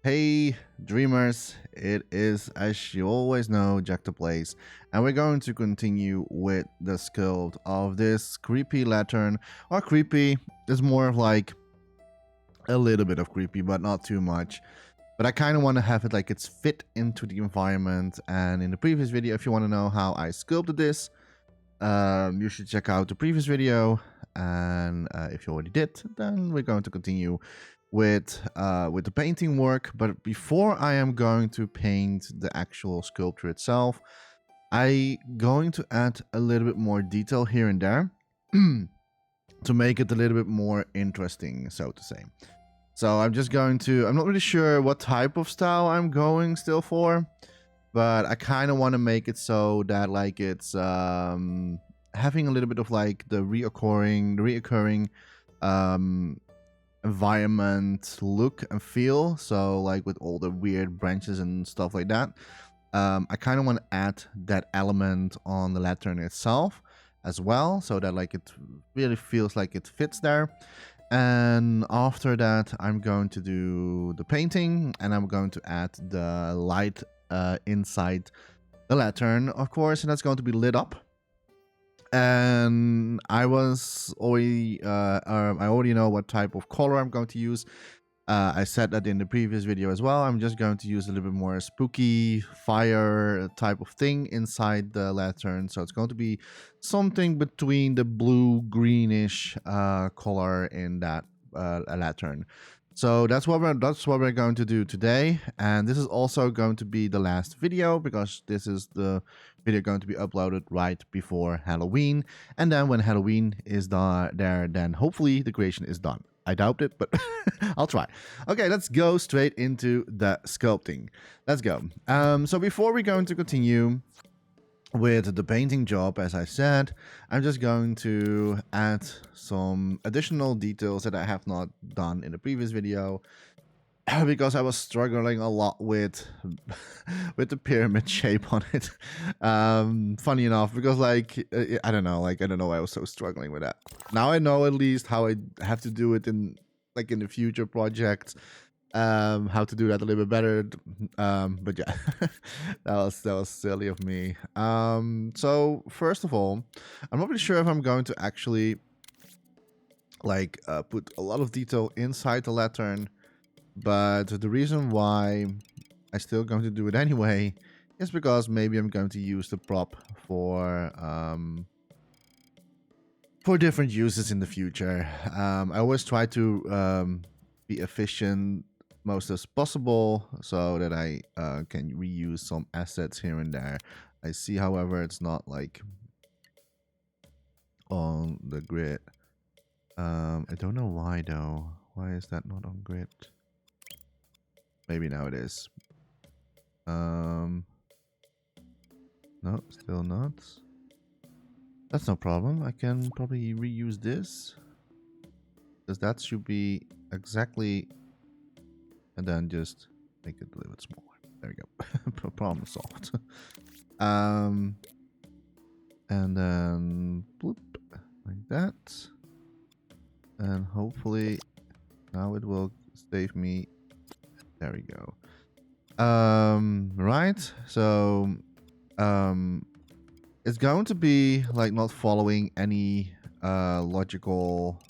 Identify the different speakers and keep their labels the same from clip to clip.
Speaker 1: Hey dreamers, it is, as you always know, Jack the Place, and we're going to continue with the sculpt of this creepy lantern. Or creepy is more of like a little bit of creepy, but not too much. But I kind of want to have it like it's fit into the environment. And in the previous video, if you want to know how I sculpted this, you should check out the previous video. And if you already did, then we're going to continue with the painting work. But before I am going to paint the actual sculpture itself, I'm going to add a little bit more detail here and there to make it a little bit more interesting, so to say. So I'm just going to, I'm not really sure what type of style I'm going still for, but I kind of want to make it so that like it's having a little bit of like the reoccurring environment look and feel. So like with all the weird branches and stuff like that, I kind of want to add that element on the lantern itself as well, so that like it really feels like it fits there. And after that, I'm going to do the painting, and I'm going to add the light inside the lantern, of course, and that's going to be lit up. And I already know what type of color I'm going to use. I said that in the previous video as well. I'm just going to use a little bit more spooky fire type of thing inside the lantern. So it's going to be something between the blue greenish color in that lantern. So that's what we're going to do today. And this is also going to be the last video, because this is the video going to be uploaded right before Halloween. And then when Halloween is there, then hopefully the creation is done. I doubt it, but I'll try. Okay, let's go straight into the sculpting. Let's go. So before we're going to continue with the painting job, as I said, I'm just going to add some additional details that I have not done in the previous video, because I was struggling a lot with the pyramid shape on it. Funny enough, because like I don't know why I was so struggling with that. Now I know at least how I have to do it in the future projects. How to do that a little bit better. But yeah, that was silly of me. So first of all, I'm not really sure if I'm going to actually like put a lot of detail inside the lantern. But the reason why I'm still going to do it anyway is because maybe I'm going to use the prop for different uses in the future. I always try to be efficient most as possible, so that I can reuse some assets here and there. I see, however, it's not like on the grid. I don't know why though. Why is that not on grid? Maybe now it is. No, still not. That's no problem. I can probably reuse this, because that should be exactly, and then just make it a little bit smaller. There we go. Problem solved. And then bloop, like that. And hopefully now it will save me. There we go. Right. So, it's going to be like not following any logical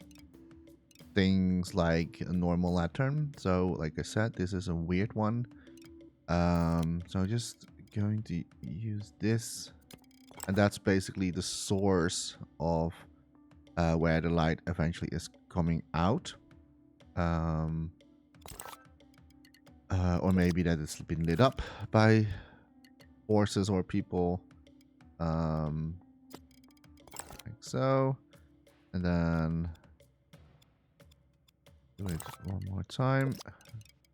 Speaker 1: things like a normal lantern. So, like I said, this is a weird one. So just going to use this, and that's basically the source of where the light eventually is coming out. Or maybe that it's been lit up by forces or people, like so. And then do it one more time, a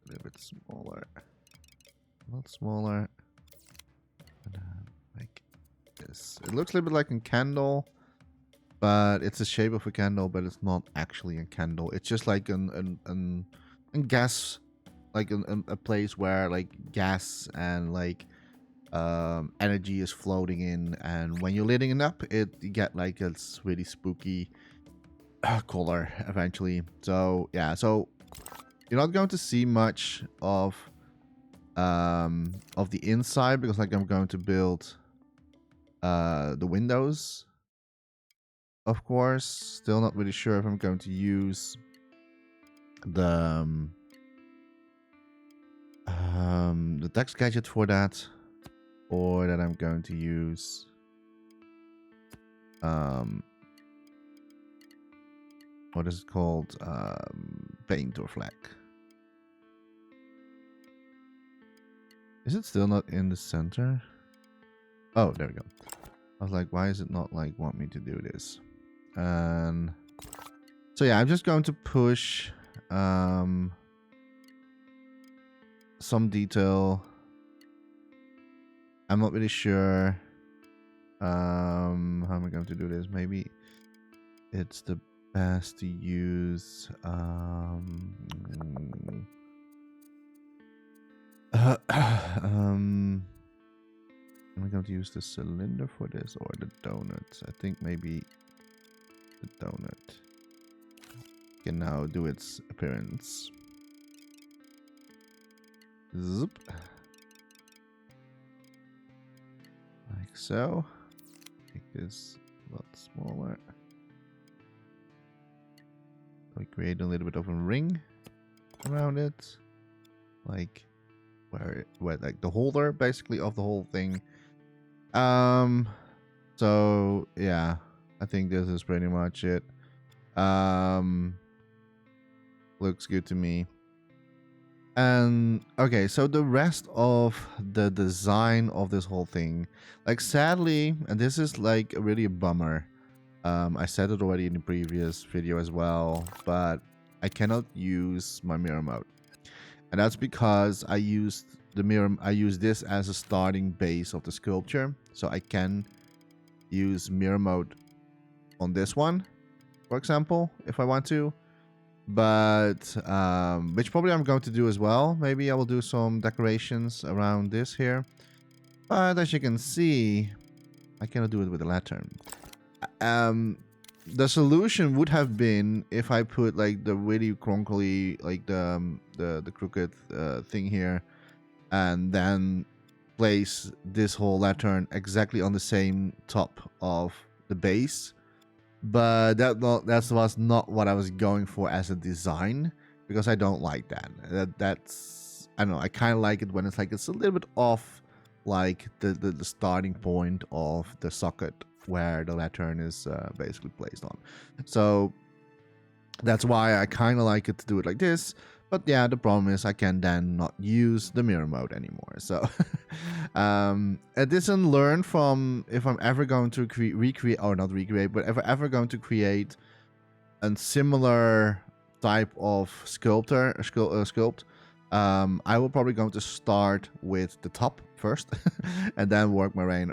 Speaker 1: little bit smaller, a lot smaller, and then like this. It looks a little bit like a candle, but it's the shape of a candle, but it's not actually a candle. It's just like an gas, like a place where like gas and like energy is floating in, and when you're lighting it up, you get like a really spooky color eventually. So yeah, so you're not going to see much of of the inside, because like I'm going to build the windows, of course. Still not really sure if I'm going to use the text gadget for that, or that I'm going to use what is it called, paint or flag. Is it still not in the center? Oh, there we go. I was like, why is it not like want me to do this? And so yeah, I'm just going to push some detail. I'm not really sure how am I going to do this. Maybe it's the best to use am I going to use the cylinder for this or the donut? I think maybe the donut can now do its appearance. Zoop. Like so. Make this a lot smaller. We create a little bit of a ring around it. Like where like the holder basically of the whole thing. So yeah, I think this is pretty much it. Looks good to me. And okay, so the rest of the design of this whole thing, like sadly, and this is like really a bummer. I said it already in the previous video as well, but I cannot use my mirror mode. And that's because I used this as a starting base of the sculpture. So I can use mirror mode on this one, for example, if I want to. But which probably I'm going to do as well. Maybe I will do some decorations around this here. But as you can see, I cannot do it with the lantern. The solution would have been if I put like the really crunkly, like the crooked thing here, and then place this whole lantern exactly on the same top of the base. But that was not what I was going for as a design, because I don't like that. That's I don't know. I kind of like it when it's like it's a little bit off, like the starting point of the socket where the lantern is basically placed on. So that's why I kind of like it to do it like this. But yeah, the problem is I can then not use the mirror mode anymore. So a lesson learned from if I'm ever going to recreate, or not recreate, but if I'm ever going to create a similar type of sculpt, I will probably going to start with the top first, and then work my way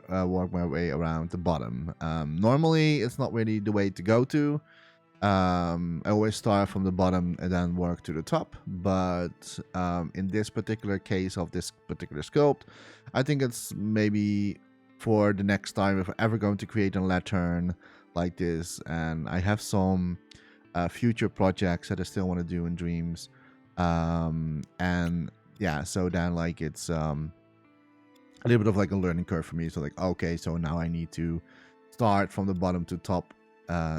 Speaker 1: around the bottom. Normally, it's not really the way to go to. I always start from the bottom and then work to the top, but in this particular case of this particular sculpt, I think it's maybe for the next time if I'm ever going to create a lantern like this, and I have some future projects that I still want to do in Dreams, and yeah, so then like it's a little bit of like a learning curve for me. So like, okay, so now I need to start from the bottom to top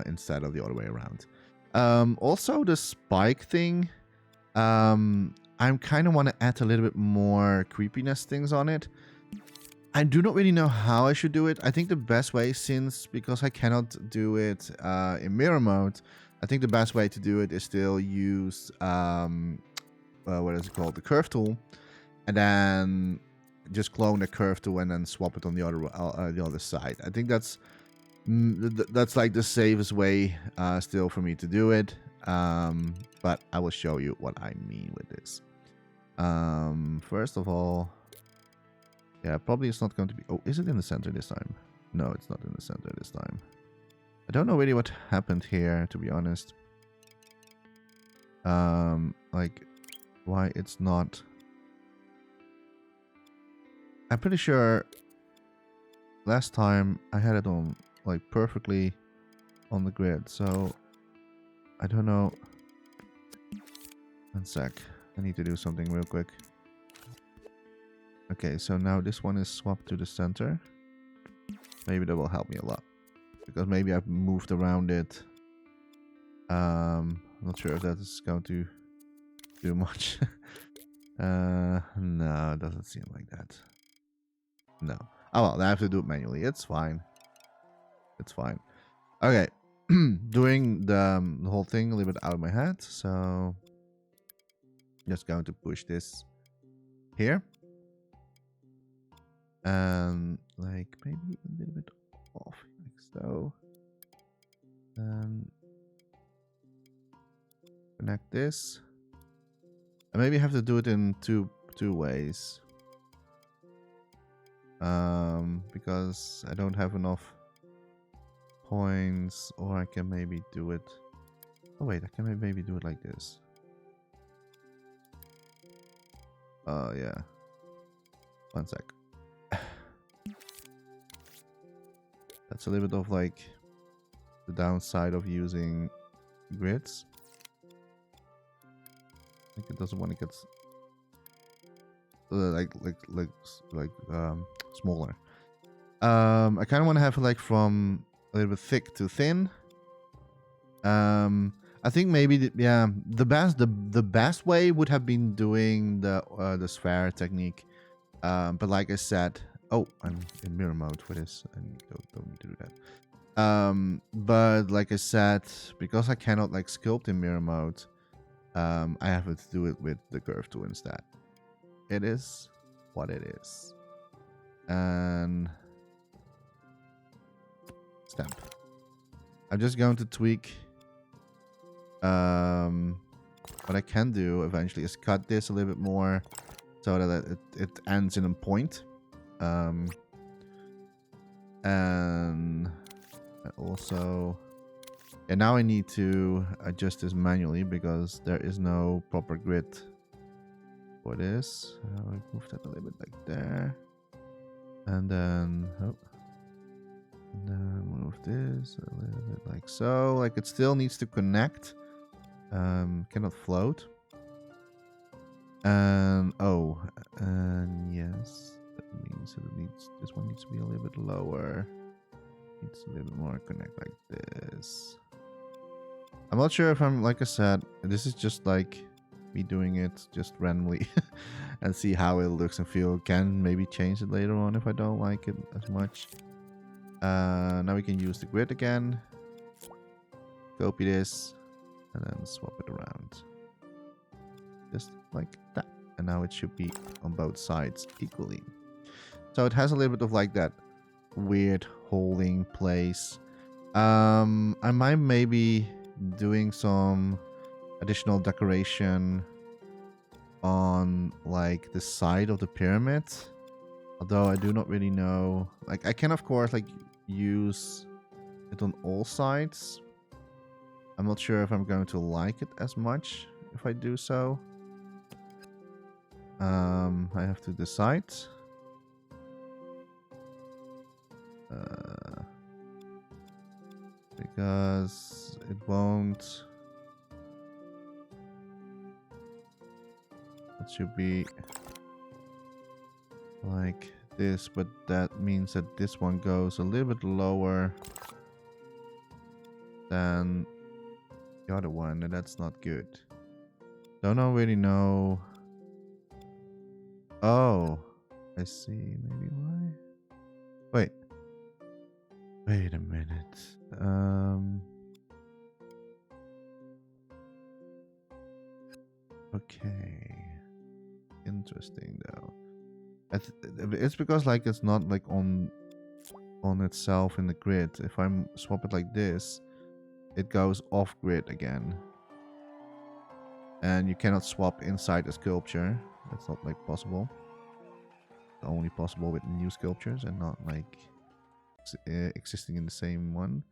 Speaker 1: instead of the other way around. Also the spike thing, I kind of want to add a little bit more creepiness things on it. I do not really know how I should do it. I think the best way, because I cannot do it in mirror mode, I think the best way to do it is still use what is it called, the curve tool, and then just clone the curve tool and then swap it on the other side. I think that's like the safest way still for me to do it, but I will show you what I mean with this. First of all, yeah, probably it's not going to be, oh, is it in the center this time? No, it's not in the center this time. I don't know really what happened here, to be honest. Like why it's not, I'm pretty sure last time I had it on like perfectly on the grid, so I don't know. One sec, I need to do something real quick. Okay, so now this one is swapped to the center. Maybe that will help me a lot. Because maybe I've moved around it. Not sure if that is going to do much. No, it doesn't seem like that. No. Oh well, I have to do it manually. It's fine. It's fine. Okay. Doing the whole thing a little bit out of my head. So just going to push this here. And like maybe a little bit off like so. And connect this. And maybe I have to do it in two ways. Because I don't have enough points, or I can maybe do it. Oh wait, I can maybe do it like this. Oh yeah. One sec. That's a little bit of like the downside of using grids. I think it doesn't want to get smaller. I kind of want to have it like from a little bit thick to thin. I think maybe the best way would have been doing the sphere technique. But like I said, oh, I'm in mirror mode for this, and don't need to do that. But like I said, because I cannot like sculpt in mirror mode, I have to do it with the curve tool instead. It is what it is. And stamp. I'm just going to tweak. What I can do eventually is cut this a little bit more so that it ends in a point. And also, and now I need to adjust this manually because there is no proper grid for this. I move that a little bit like there, and then move this a little bit like so. Like it still needs to connect. Cannot float. And and yes, that means that this one needs to be a little bit lower. Needs a little bit more connect like this. I'm not sure if I'm, like I said, this is just like me doing it just randomly and see how it looks and feel. Can maybe change it later on if I don't like it as much. Now we can use the grid again. Copy this and then swap it around. Just like that. And now it should be on both sides equally. So it has a little bit of like that weird holding place. I might maybe doing some additional decoration on like the side of the pyramid. Although I do not really know. Like I can of course like use it on all sides. I'm not sure if I'm going to like it as much if I do so. I have to decide. Because it won't. It should be like this, but that means that this one goes a little bit lower than the other one, and that's not good. Don't really know. Oh, I see. Maybe why? Wait a minute. Okay. Interesting though. It's because like it's not like on itself in the grid. If I swap it like this, it goes off grid again. And you cannot swap inside a sculpture. That's not like possible. It's only possible with new sculptures and not like existing in the same one.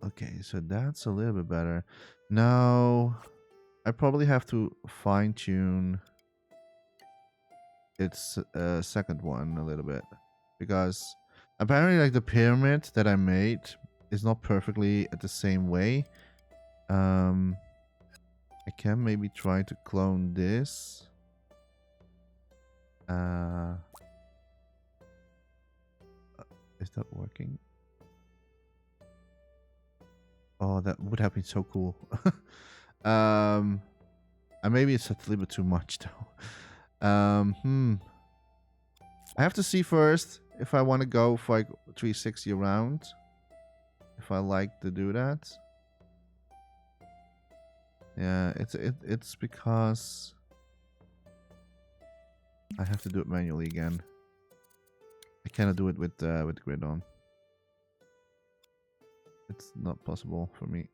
Speaker 1: Okay, so that's a little bit better. Now I probably have to fine-tune its second one a little bit, because apparently like the pyramid that I made is not perfectly at the same way. I can maybe try to clone this Uh, is that working? Oh, that would have been so cool. And maybe it's a little bit too much though. I have to see first if I want to go for like 360 around. If I like to do that. Yeah, it's because I have to do it manually again. I cannot do it with grid on. It's not possible for me.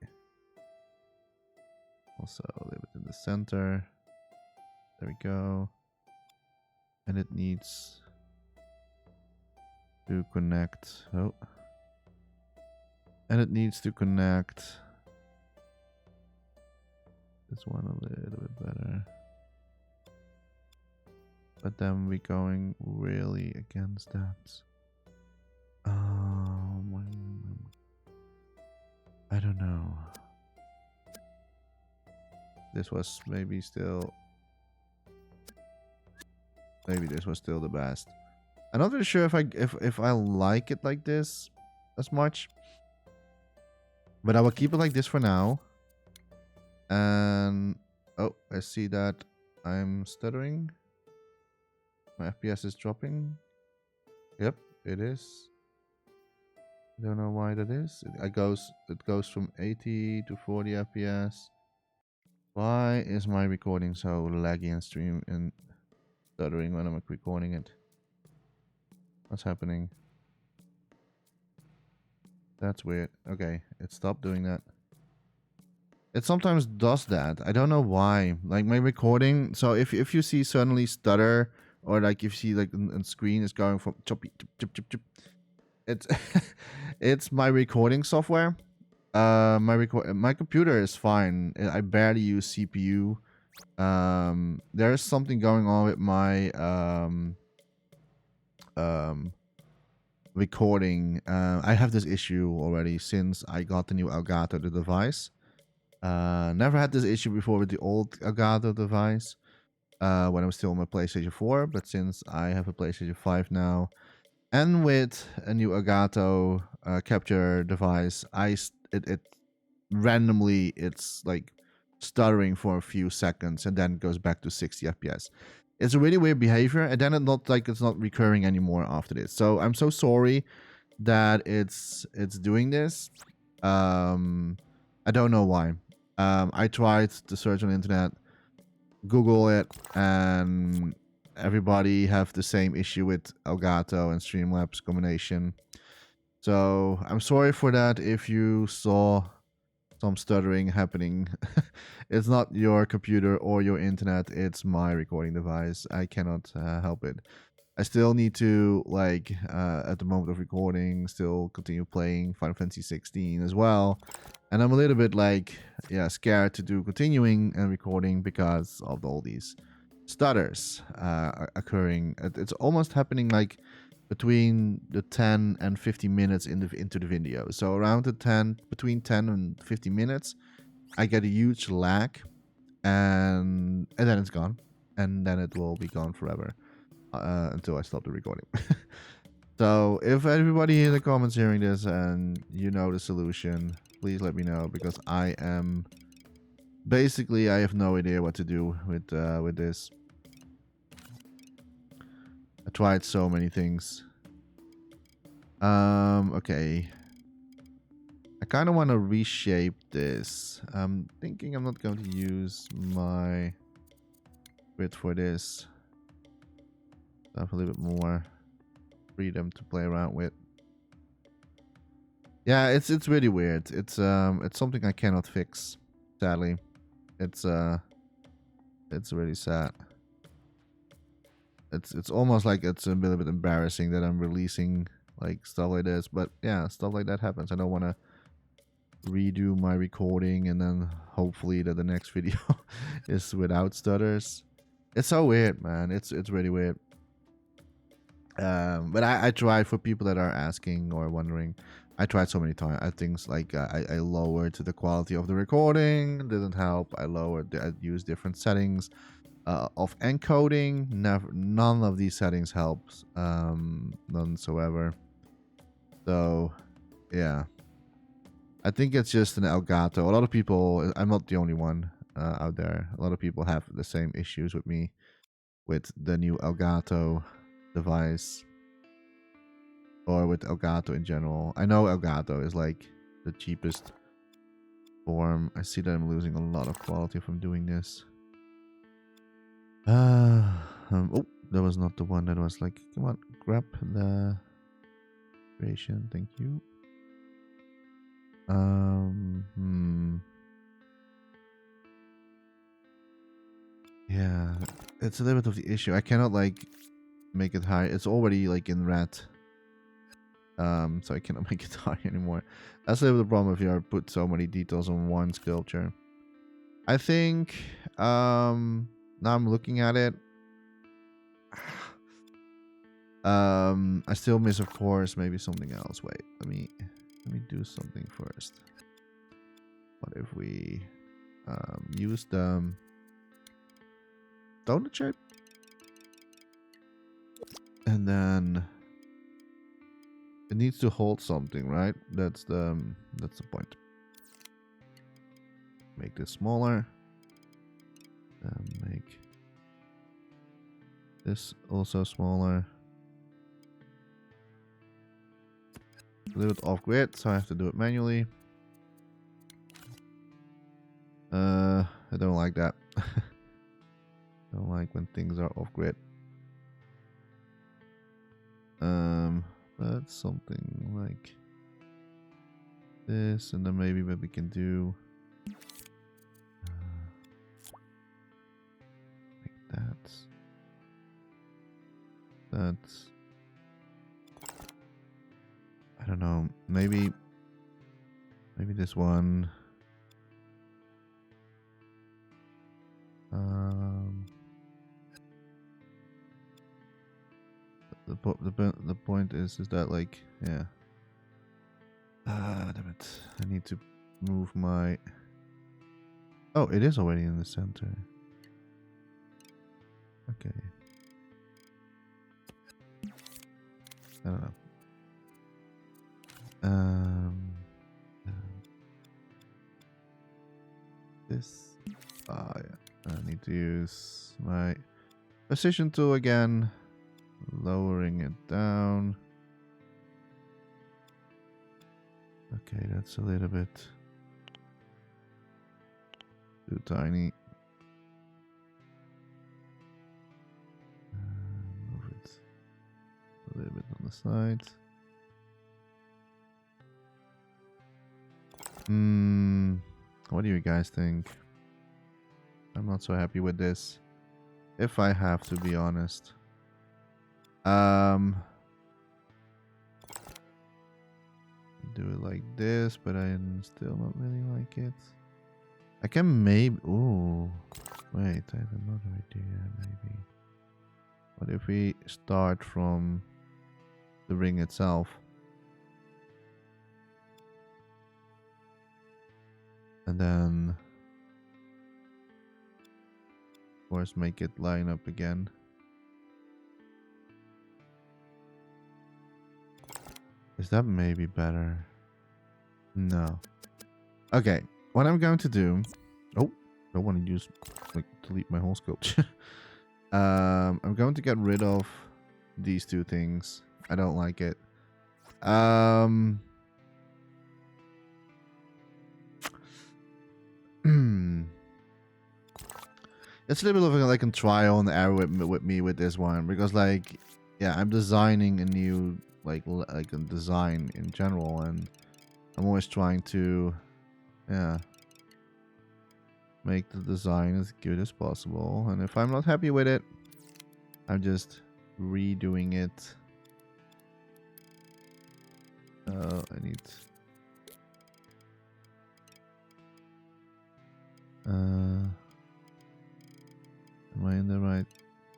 Speaker 1: Also, leave it in the center. There we go. And it needs to connect. Oh. And it needs to connect this one a little bit better. But then we're going really against that. I don't know. This was maybe still... Maybe this was still the best. I'm not really sure if I like it like this as much. But I will keep it like this for now. And... Oh, I see that I'm stuttering. My FPS is dropping. Yep, it is. I don't know why that is. It goes from 80 to 40 FPS. Why is my recording so laggy and stream and stuttering when I'm recording it? What's happening? That's weird. Okay, it stopped doing that. It sometimes does that. I don't know why. Like my recording. So if you see suddenly stutter, or like if you see like on screen is going from choppy chip chip chip. It's it's my recording software. My computer is fine. I barely use CPU. There's something going on with my recording. I have this issue already since I got the new Elgato the device. Never had this issue before with the old Elgato device. When I was still on my PlayStation 4, but since I have a PlayStation 5 now, and with a new Elgato capture device, it randomly it's like stuttering for a few seconds and then goes back to 60 FPS. It's a really weird behavior, and then it's not recurring anymore after this. So I'm so sorry that it's doing this. I don't know why. I tried to search on the internet, Google it, and everybody have the same issue with Elgato and Streamlabs combination. So I'm sorry for that if you saw some stuttering happening. It's not your computer or your internet, it's my recording device. I cannot help it. I still need to, like, at the moment of recording, still continue playing Final Fantasy 16 as well. And I'm a little bit, like, yeah, scared to do continuing and recording because of all these stutters occurring. It's almost happening, like, between the 10 and 50 minutes into the video. So around between 10 and 50 minutes, I get a huge lag, and then it's gone. And then it will be gone forever. Until I stop the recording. So if everybody in the comments hearing this and you know the solution, please let me know, because I have no idea what to do with this. I tried so many things. Okay. I kind of want to reshape this. I'm thinking I'm not going to use my grid for this. I have a little bit more freedom to play around with. Yeah, it's really weird. It's something I cannot fix, sadly. It's really sad. It's almost like it's a little bit embarrassing that I'm releasing like stuff like this, but yeah, stuff like that happens. I don't want to redo my recording and then hopefully that the next video is without stutters. It's so weird, man. It's really weird. But I tried, for people that are asking or wondering, I tried so many times. I think like I lowered the quality of the recording, didn't help. I used different settings. of encoding, none of these settings helps, none whatsoever. So, yeah. I think it's just an Elgato. A lot of people, I'm not the only one out there. A lot of people have the same issues with me with the new Elgato device. Or with Elgato in general. I know Elgato is like the cheapest form. I see that I'm losing a lot of quality from doing this. Oh, that was not the one that was like, come on, grab the creation. Thank you. Yeah, it's a little bit of the issue. I cannot like make it high. It's already like in red. So I cannot make it high anymore. That's a little bit of the problem if you put so many details on one sculpture. I think now I'm looking at it. I still miss, of course, maybe something else. Wait, let me do something first. What if we use the donut shape, and then it needs to hold something, right? That's the point. Make this smaller. Make this also smaller. A little bit off grid, so I have to do it manually. I don't like that. I don't like when things are off grid. But something like this, and then maybe what we can do like that. That's, I don't know, maybe this one. The point is that like, yeah. Damn it! I need to move my. Oh, it is already in the center. Okay. I don't know. This. Yeah. I need to use my precision tool again, lowering it down. Okay, that's a little bit too tiny. Move it a little bit on the side. What do you guys think? I'm not so happy with this, if I have to be honest. Do it like this, but I'm still not really like it. I can maybe. Ooh, wait, I have another idea. Maybe. What if we start from the ring itself? And then, of course, make it line up again. Is that maybe better? No. Okay, what I'm going to do. Oh, I don't want to use, like, delete my whole sculpture. I'm going to get rid of these two things. I don't like it. It's a little bit of like a trial and error with me with this one, because like, yeah, I'm designing a new like a design in general, and I'm always trying to, yeah, make the design as good as possible. And if I'm not happy with it, I'm just redoing it. I need. Am I in the right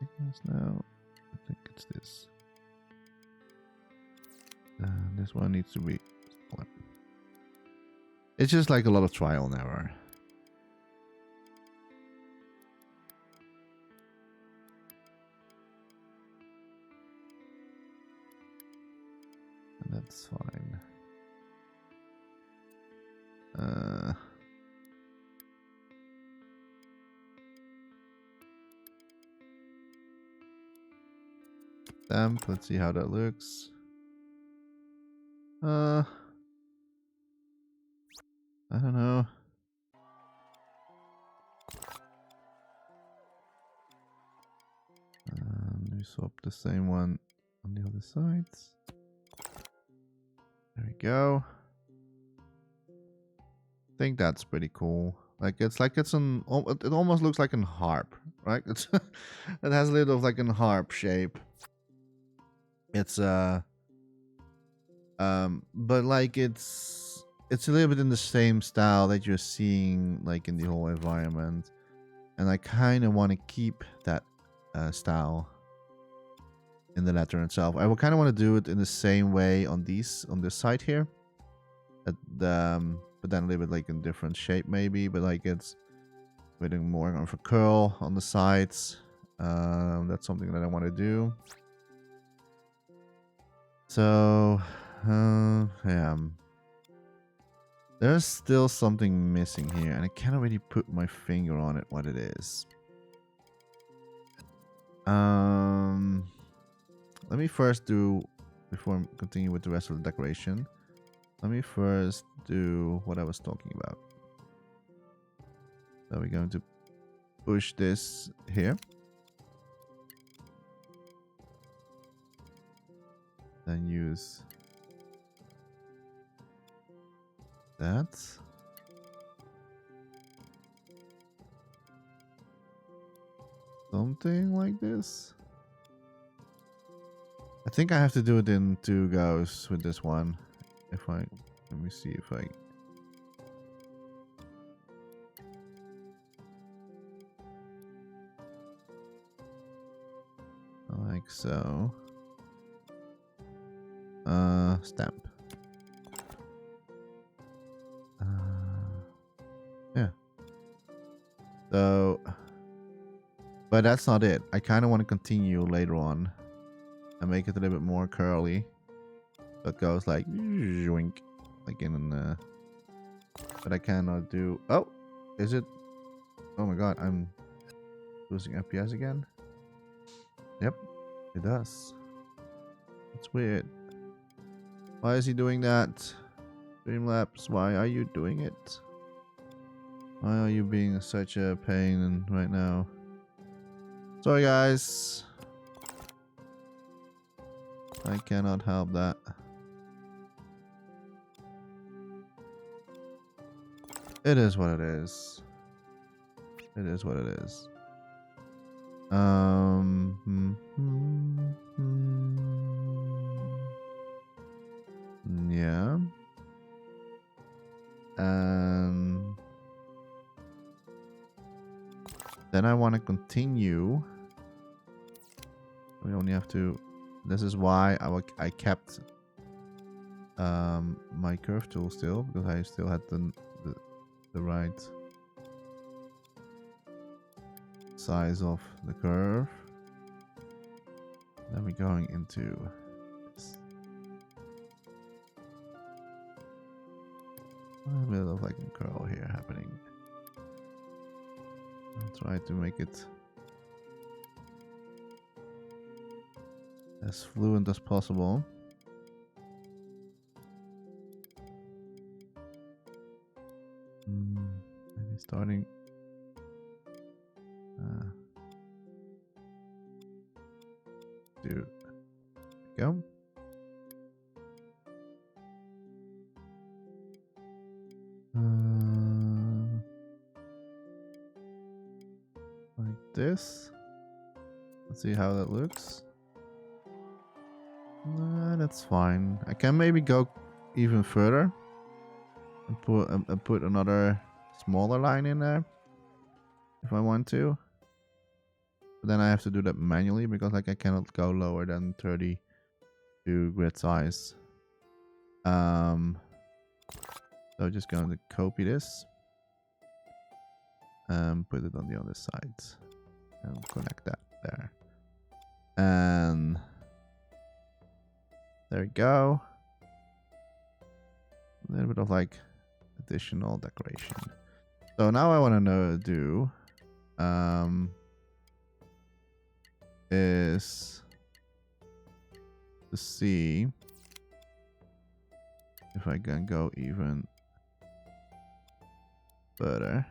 Speaker 1: thickness now? I think it's this. This one needs to be smaller. It's just like a lot of trial and error. That's fine. Stamp. Let's see how that looks. I don't know. We swap the same one on the other sides. There we go. I think that's pretty cool. It's an. It almost looks like a harp, right? It has a little of like a harp shape. It's but like it's a little bit in the same style that you're seeing like in the whole environment, and I kind of want to keep that style in the letter itself. I will kind of want to do it in the same way on this side here, but then a little bit like in different shape maybe, but like it's putting more of a curl on the sides. That's something that I want to do. So yeah, there's still something missing here, and I can't really put my finger on it what it is. Let me first do, before I continue with the rest of the decoration, let me first do what I was talking about. So we're going to push this here. Then use that. Something like this. I think I have to do it in 2 goes with this one. Let me see if I... Like so. Stamp. Yeah. So, but that's not it. I kind of want to continue later on and make it a little bit more curly. So it goes like zoink, like in but I cannot do. Oh, is it? Oh my god, I'm losing FPS again. Yep, it does. It's weird. Why is he doing that? Streamlabs, why are you doing it? Why are you being such a pain right now? Sorry guys. I cannot help that. It is what it is. It is what it is. Yeah. And then I want to continue. We only have to. This is why I kept my curve tool still, because I still had the right size of the curve. Then we're going into this. A bit of like a curl here happening. I'll try to make it as fluent as possible. Maybe starting. Go. Like this. Let's see how that looks. That's fine. I can maybe go even further and put another smaller line in there if I want to. But then I have to do that manually because like I cannot go lower than 32 grid size. So just going to copy this and put it on the other side and connect that there. And there we go. a little bit of like additional decoration. So now I want to do is to see if I can go even further.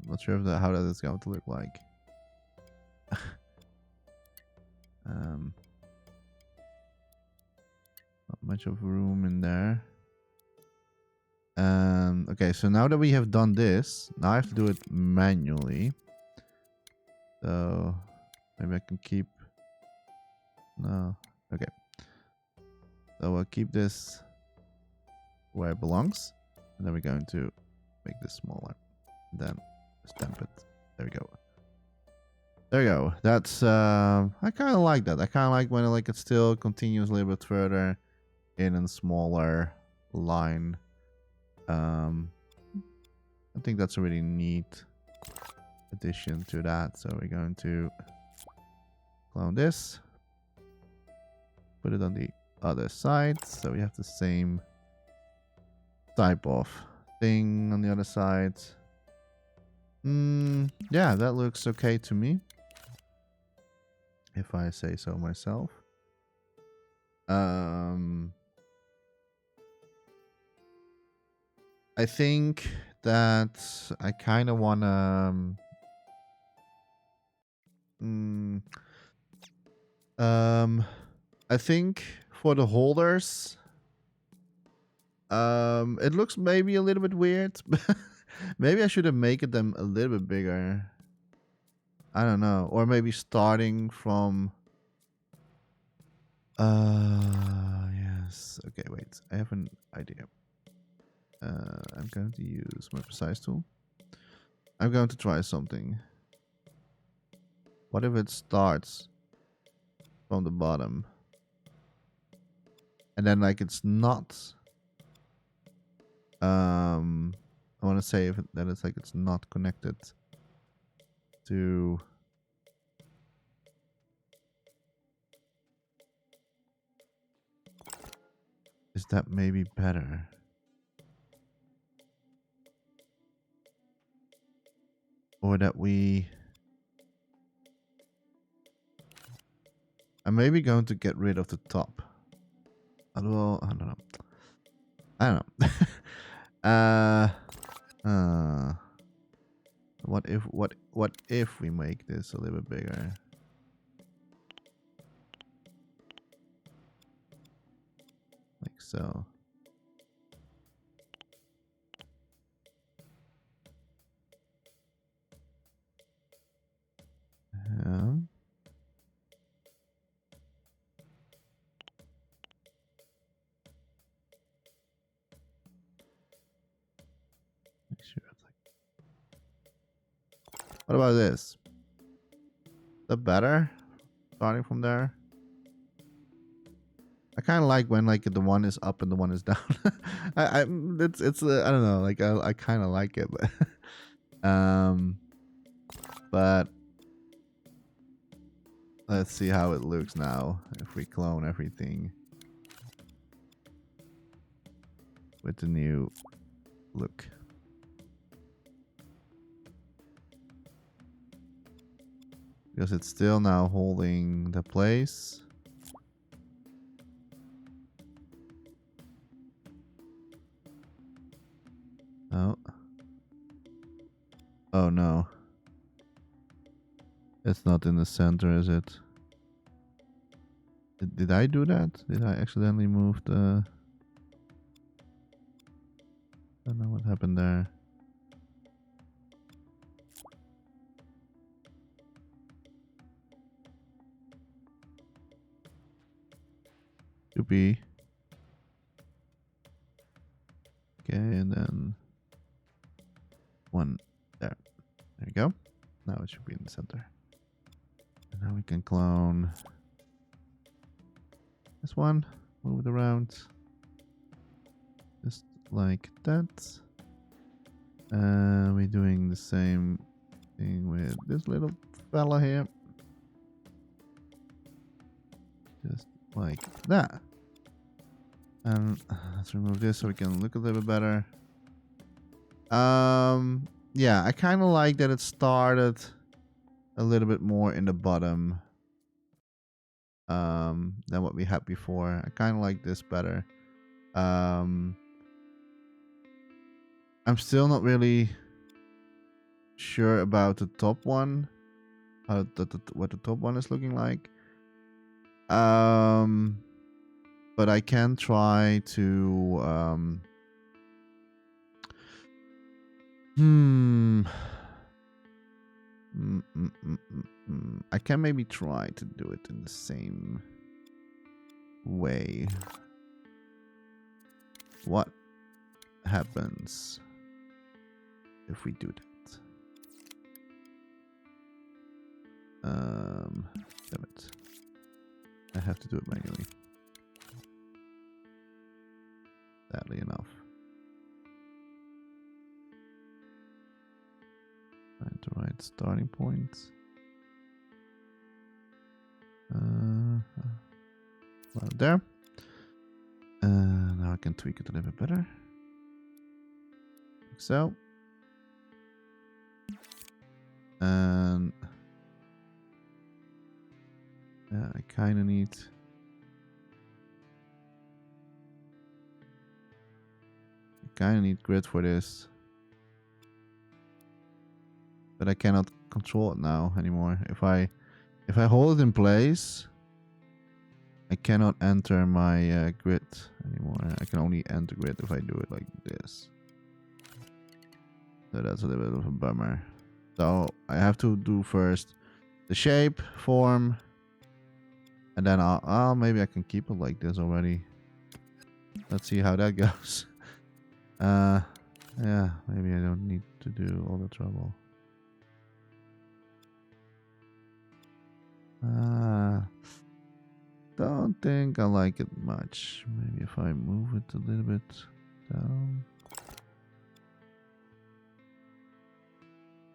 Speaker 1: Not sure if how that is going to look like. Not much of room in there. Okay, so now that we have done this, now I have to do it manually. So maybe I can keep. No. Okay. So I'll keep this where it belongs, and then we're going to make this smaller. And then stamp it. There we go. There you go. That's I kind of like that. I kind of like when it still continues a little bit further in a smaller line. I think that's a really neat addition to that. So we're going to clone this, put it on the other side, so we have the same type of thing on the other side. Yeah, that looks okay to me, if I say so myself. I think that I kind of want to I think for the holders, it looks maybe a little bit weird. Maybe I should have made them a little bit bigger. I don't know, or maybe starting from. Yes. Okay, wait. I have an idea. I'm going to use my precise tool. I'm going to try something. What if it starts from the bottom? And then it's not. I want to say that it's it's not connected to. Is that maybe better? Or that I'm maybe going to get rid of the top. Well, I don't know. I don't know. What if we make this a little bit bigger? Like so. Yeah. Make sure it's what about this? Is that better? Starting from there? I kind of like when the one is up and the one is down. It's I don't know, I kind of like it, but let's see how it looks now if we clone everything with the new look. Because it's still now holding the place. Oh. Oh no. It's not in the center, is it? Did I do that? Did I accidentally move the... I don't know what happened there. To be. Okay, and then one there. There you go. Now it should be in the center. And now we can clone this one. Move it around. Just like that. We're doing the same thing with this little fella here. like that. And let's remove this so we can look a little bit better. Yeah, I kind of like that it started a little bit more in the bottom than what we had before. I kind of like this better. I'm still not really sure about the top one, what the top one is looking like. But I can try to I can maybe try to do it in the same way. What happens if we do that? Damn it. I have to do it manually. Sadly enough. Find the right starting point. Well, there. Now I can tweak it a little bit better. Like so. And yeah, I kind of need. Grid for this, but I cannot control it now anymore. If I hold it in place, I cannot enter my grid anymore. I can only enter grid if I do it like this. So that's a little bit of a bummer. So I have to do first the shape, form, and then I'll maybe I can keep it like this already. Let's see how that goes. Yeah, maybe I don't need to do all the trouble. Don't think I like it much. Maybe if I move it a little bit down.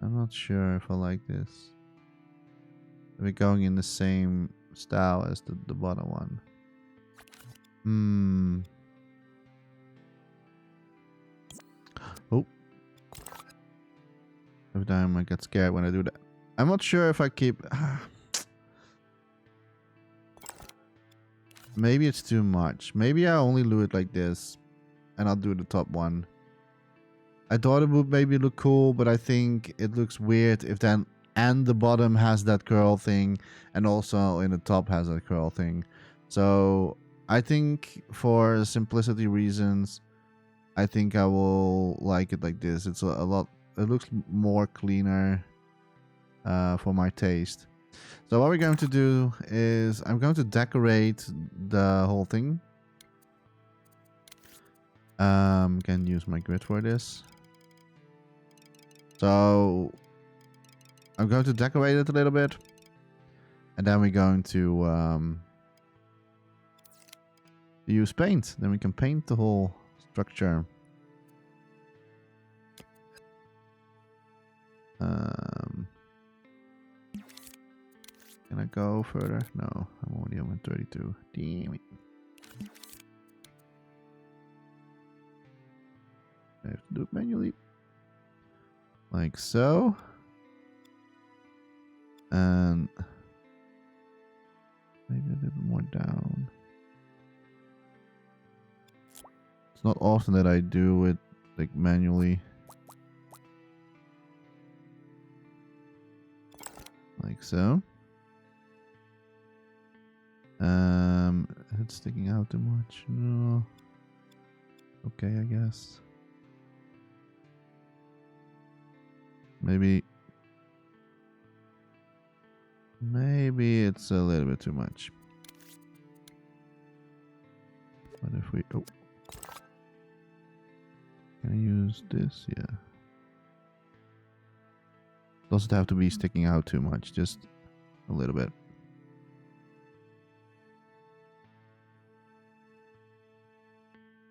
Speaker 1: I'm not sure if I like this. We're going in the same style as the bottom one. Oh. Every time I get scared when I do that. I'm not sure if I keep... Maybe it's too much. Maybe I only do it like this. And I'll do the top one. I thought it would maybe look cool, but I think it looks weird if then and the bottom has that curl thing and also in the top has that curl thing. So I think for simplicity reasons, I think I will like it like this. It's a lot, it looks more cleaner for my taste. So what we're going to do is I'm going to decorate the whole thing. Can use my grid for this. So I'm going to decorate it a little bit, and then we're going to use paint. Then we can paint the whole structure. Can I go further? No, I'm only on 32. Damn it. I have to do it manually. Like so. And maybe a little bit more down. It's not often that I do it like manually. Like so. It's sticking out too much. No. Okay, I guess. Maybe it's a little bit too much. But if we... Oh. Can I use this? Yeah. Doesn't have to be sticking out too much. Just a little bit.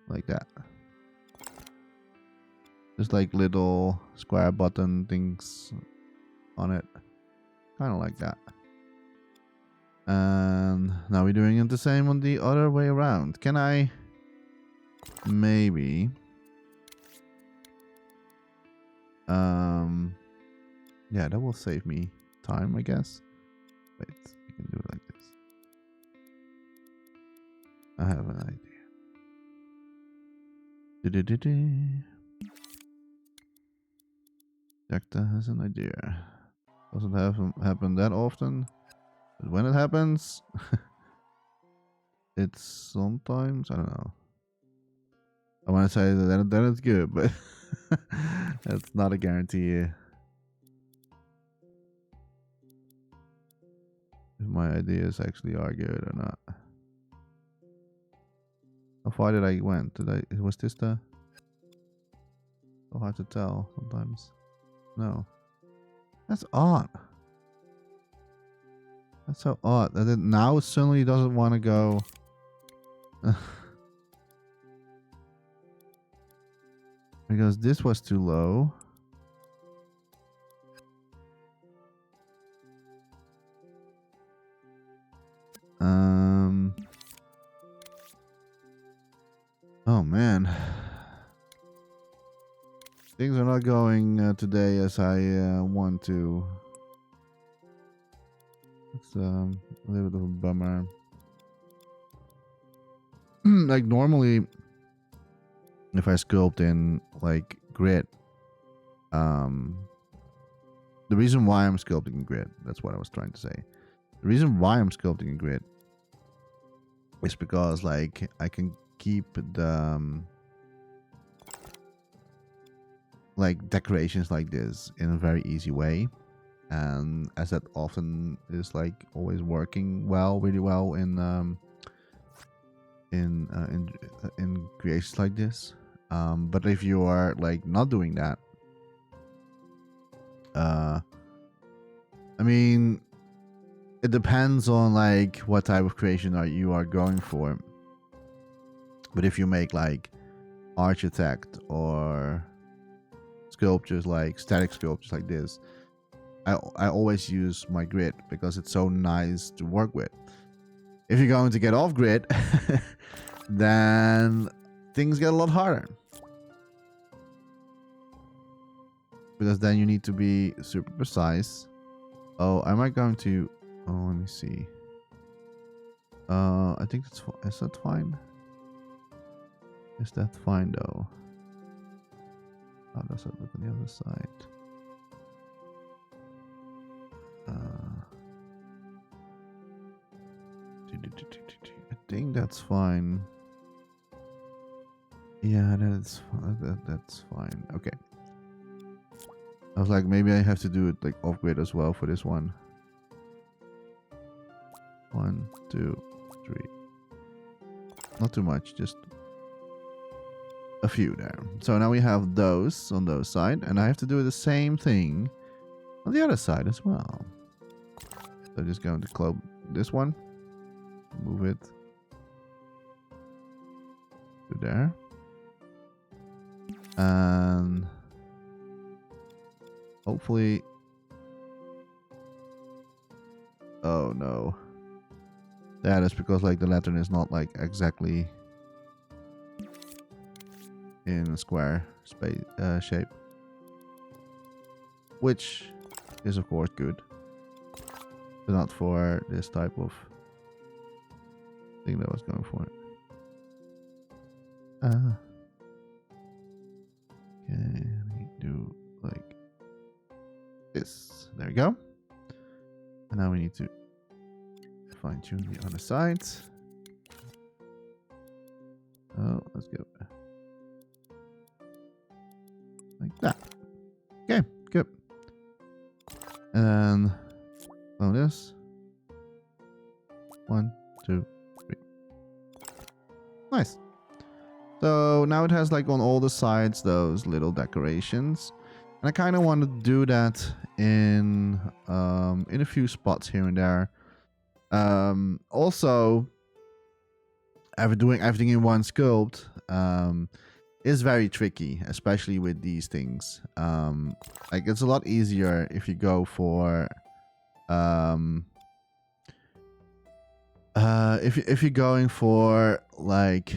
Speaker 1: Like that. Just like little square button things on it. Kind of like that. And now we're doing it the same on the other way around. Can I maybe yeah, that will save me time, I guess. Wait, we can do it like this. I have an idea. Jacta has an idea. Doesn't happen that often, but when it happens, it's sometimes, I don't know. I want to say that it's good, but that's not a guarantee if my ideas actually are good or not. How far did I went? Was this the? So hard to tell sometimes. No, that's odd. That's so odd that it now suddenly doesn't want to go. Because this was too low. Oh man. Things are not going today as I want to. It's a little bit of a bummer. Like normally, if I sculpt in like grid, the reason why I'm sculpting in grid, that's what I was trying to say. The reason why I'm sculpting in grid is because like I can keep the like decorations like this in a very easy way, and as that often is like always working well, really well in creations like this. But if you are like not doing that, I mean, it depends on like what type of creation you are going for. But if you make like architect or sculptures, like static sculptures like this, I always use my grid because it's so nice to work with. If you're going to get off grid, then things get a lot harder. Because then you need to be super precise. Oh, am I going to... Oh, let me see. I think that's... Is that fine? Is that fine though? How does it look on the other side? I think that's fine. Yeah, that's fine. Okay. I was like, maybe I have to do it like off grid as well for this one. 1, 2, 3. Not too much, just a few there. So now we have those on those side, and I have to do the same thing on the other side as well. So I'm just going to club this one, move it to there, and hopefully... Oh no. Yeah, that's because like the lantern is not like exactly in a square space shape, which is of course good, but not for this type of thing that I was going for. Okay, we do like this. There we go. And now we need to fine tune the other side. Oh, let's go like that. Okay, good. And then on this. 1, 2, 3. Nice. So now it has like on all the sides those little decorations. And I kind of want to do that in a few spots here and there. Also, doing everything in one sculpt is very tricky, especially with these things. Like it's a lot easier if you go for If you're going for like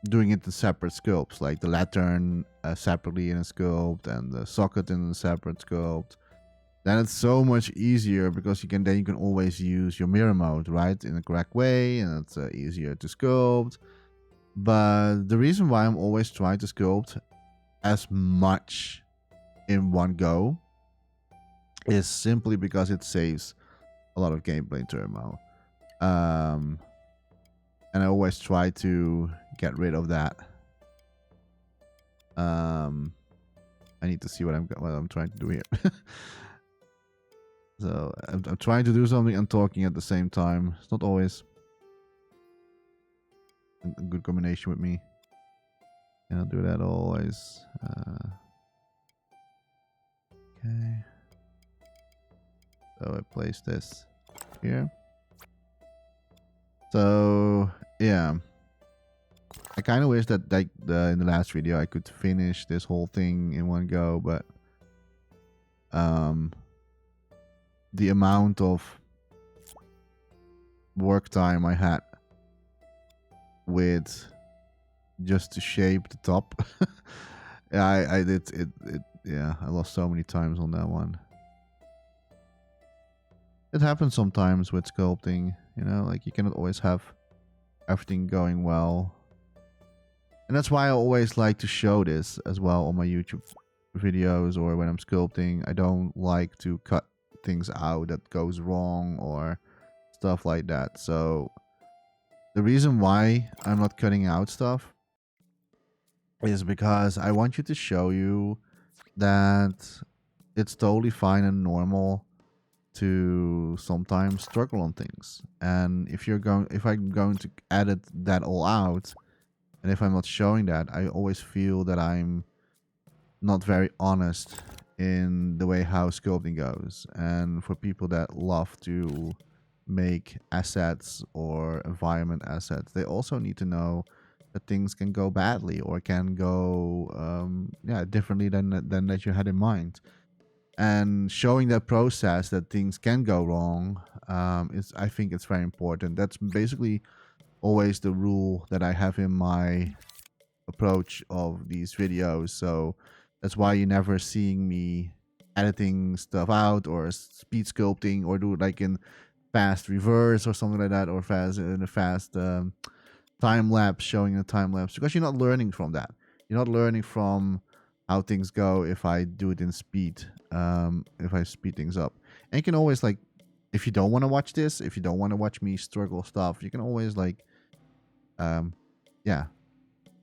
Speaker 1: doing it in separate sculpts, like the lantern separately in a sculpt and the socket in a separate sculpt, then it's so much easier because you can always use your mirror mode, right, in the correct way, and it's easier to sculpt. But the reason why I'm always trying to sculpt as much in one go is simply because it saves a lot of gameplay turmoil. And I always try to get rid of that. I need to see what I'm trying to do here. So I'm trying to do something and talking at the same time. It's not always a good combination with me. And I'll do that always. Okay. So I place this here. So yeah, I kind of wish that like in the last video I could finish this whole thing in one go, but the amount of work time I had with just to shape the top, yeah, I did it. Yeah, I lost so many times on that one. It happens sometimes with sculpting, you know, like you cannot always have everything going well. And that's why I always like to show this as well on my YouTube videos or when I'm sculpting. I don't like to cut things out that goes wrong or stuff like that. So the reason why I'm not cutting out stuff is because I want you to show you that it's totally fine and normal to sometimes struggle on things. And if I'm going to edit that all out, and if I'm not showing that, I always feel that I'm not very honest in the way how sculpting goes. And for people that love to make assets or environment assets, they also need to know that things can go badly or can go differently than that you had in mind. And showing that process that things can go wrong I think it's very important. That's basically always the rule that I have in my approach of these videos. So that's why you're never seeing me editing stuff out or speed sculpting or do it like in fast reverse or something like that, or in a fast time lapse, showing a time lapse, because you're not learning from that. You're not learning from how things go if I do it in speed, if I speed things up. And you can always, like, if you don't want to watch this, if you don't want to watch me struggle stuff, you can always like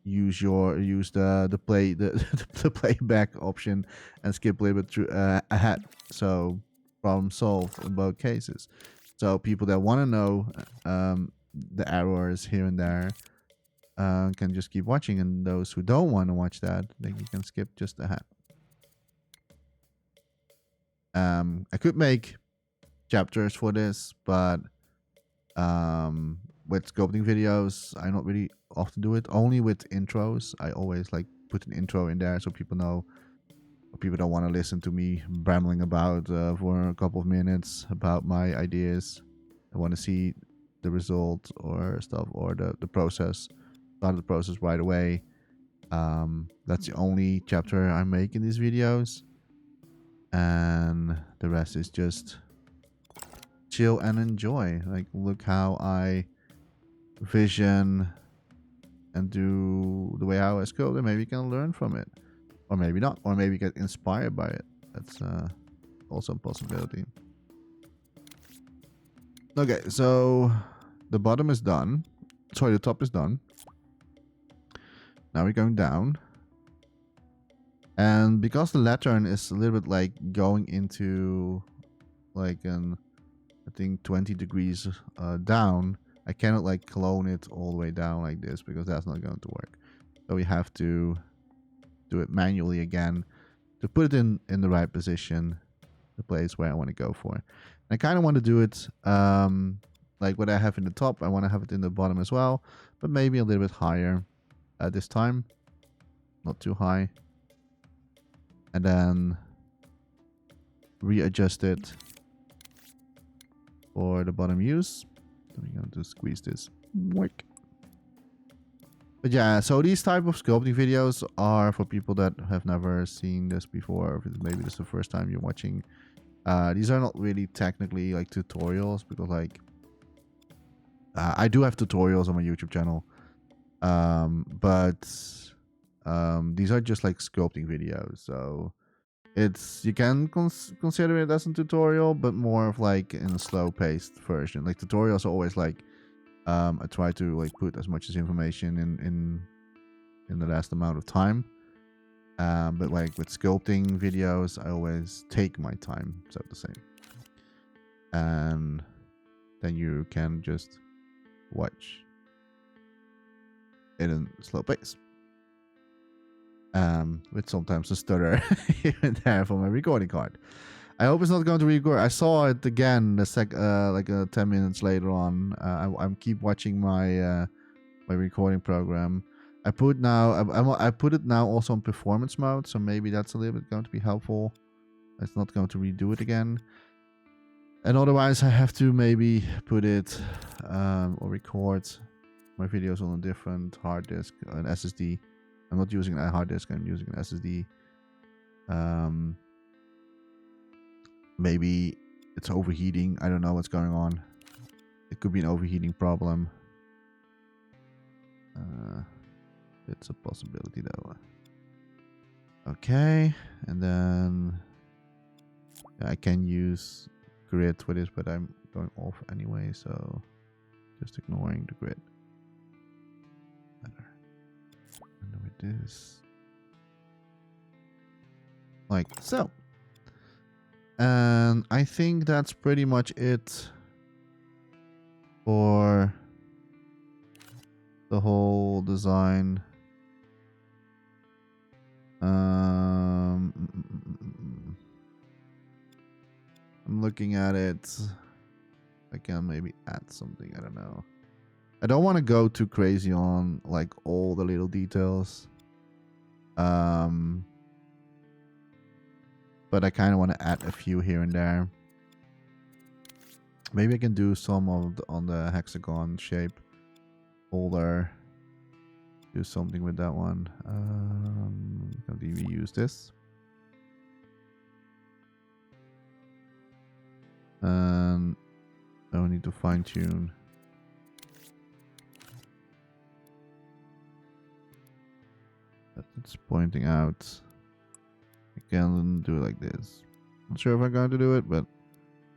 Speaker 1: use the play the playback option and skip a little bit through ahead. So problem solved in both cases. So people that want to know the errors here and there can just keep watching, and those who don't want to watch that, then you can skip just ahead. I could make chapters for this, but with sculpting videos, I not really often do it. Only with intros. I always like put an intro in there so people know. People don't want to listen to me rambling about for a couple of minutes about my ideas. I want to see the result or stuff, or the process. Start the process right away. That's the only chapter I make in these videos, and the rest is just chill and enjoy. Like, look how I vision and do the way how I sculpt, and maybe you can learn from it, or maybe not, or maybe get inspired by it. That's also a possibility. Okay, so the bottom is done. Sorry, the top is done. Now we're going down, and because the lantern is a little bit like going into like an, I think 20 degrees down, I cannot like clone it all the way down like this, because that's not going to work. So we have to do it manually again to put it in the right position, the place where I want to go for. And I kind of want to do it like what I have in the top, I want to have it in the bottom as well, but maybe a little bit higher this time, not too high, and then readjust it for the bottom use. I'm going to squeeze this. Work. But yeah, so these type of sculpting videos are for people that have never seen this before. If maybe this is the first time you're watching. These are not really technically like tutorials because like I do have tutorials on my YouTube channel, but these are just like sculpting videos. So it's you can consider it as a tutorial, but more of like in a slow-paced version. Like tutorials are always like I try to like put as much as information in the last amount of time. But like with sculpting videos, I always take my time, so to say. And then you can just watch it in slow pace. With sometimes a stutter here and there from my recording card. I hope it's not going to record. I saw it again like 10 minutes later on. I'm keep watching my my recording program. I put it now also on performance mode, so maybe that's a little bit going to be helpful. It's not going to redo it again. And otherwise I have to maybe put it or record my videos on a different hard disk, an SSD. I'm not using a hard disk, I'm using an SSD. Maybe it's overheating. I don't know what's going on. It could be an overheating problem. It's a possibility though. Okay, and then I can use grid for this, but I'm going off anyway, so just ignoring the grid. Better. And with this, like so. And I think that's pretty much it for the whole design. I'm looking at it. I can maybe add something. I don't know. I don't want to go too crazy on like all the little details. But I kind of want to add a few here and there. Maybe I can do some of on the hexagon shape holder. Do something with that one. Can we use this? I need to fine tune. It's pointing out. I can do it like this. Not sure if I'm going to do it, but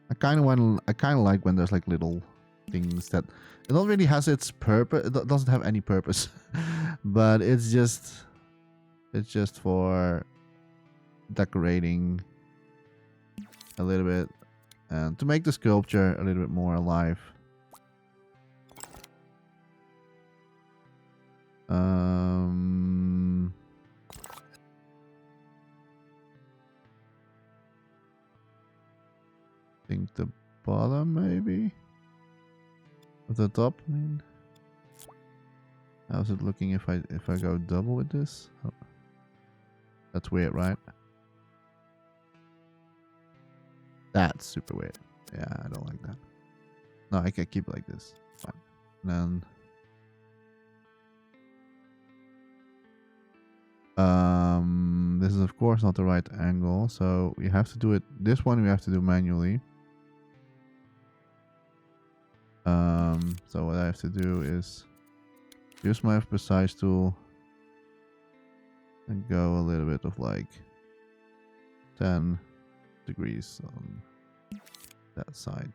Speaker 1: I kind of like when there's like little things that it not really has its purpose. It doesn't have any purpose, but it's just for decorating a little bit and to make the sculpture a little bit more alive. I think the bottom maybe? At the top, I mean. How's it looking if I go double with this? Oh. That's weird, right? That's super weird. Yeah, I don't like that. No, I can keep it like this. Fine. And then this is of course not the right angle, so we have to do it. This one we have to do manually. So what I have to do is use my precise tool and go a little bit of like 10 degrees on that side.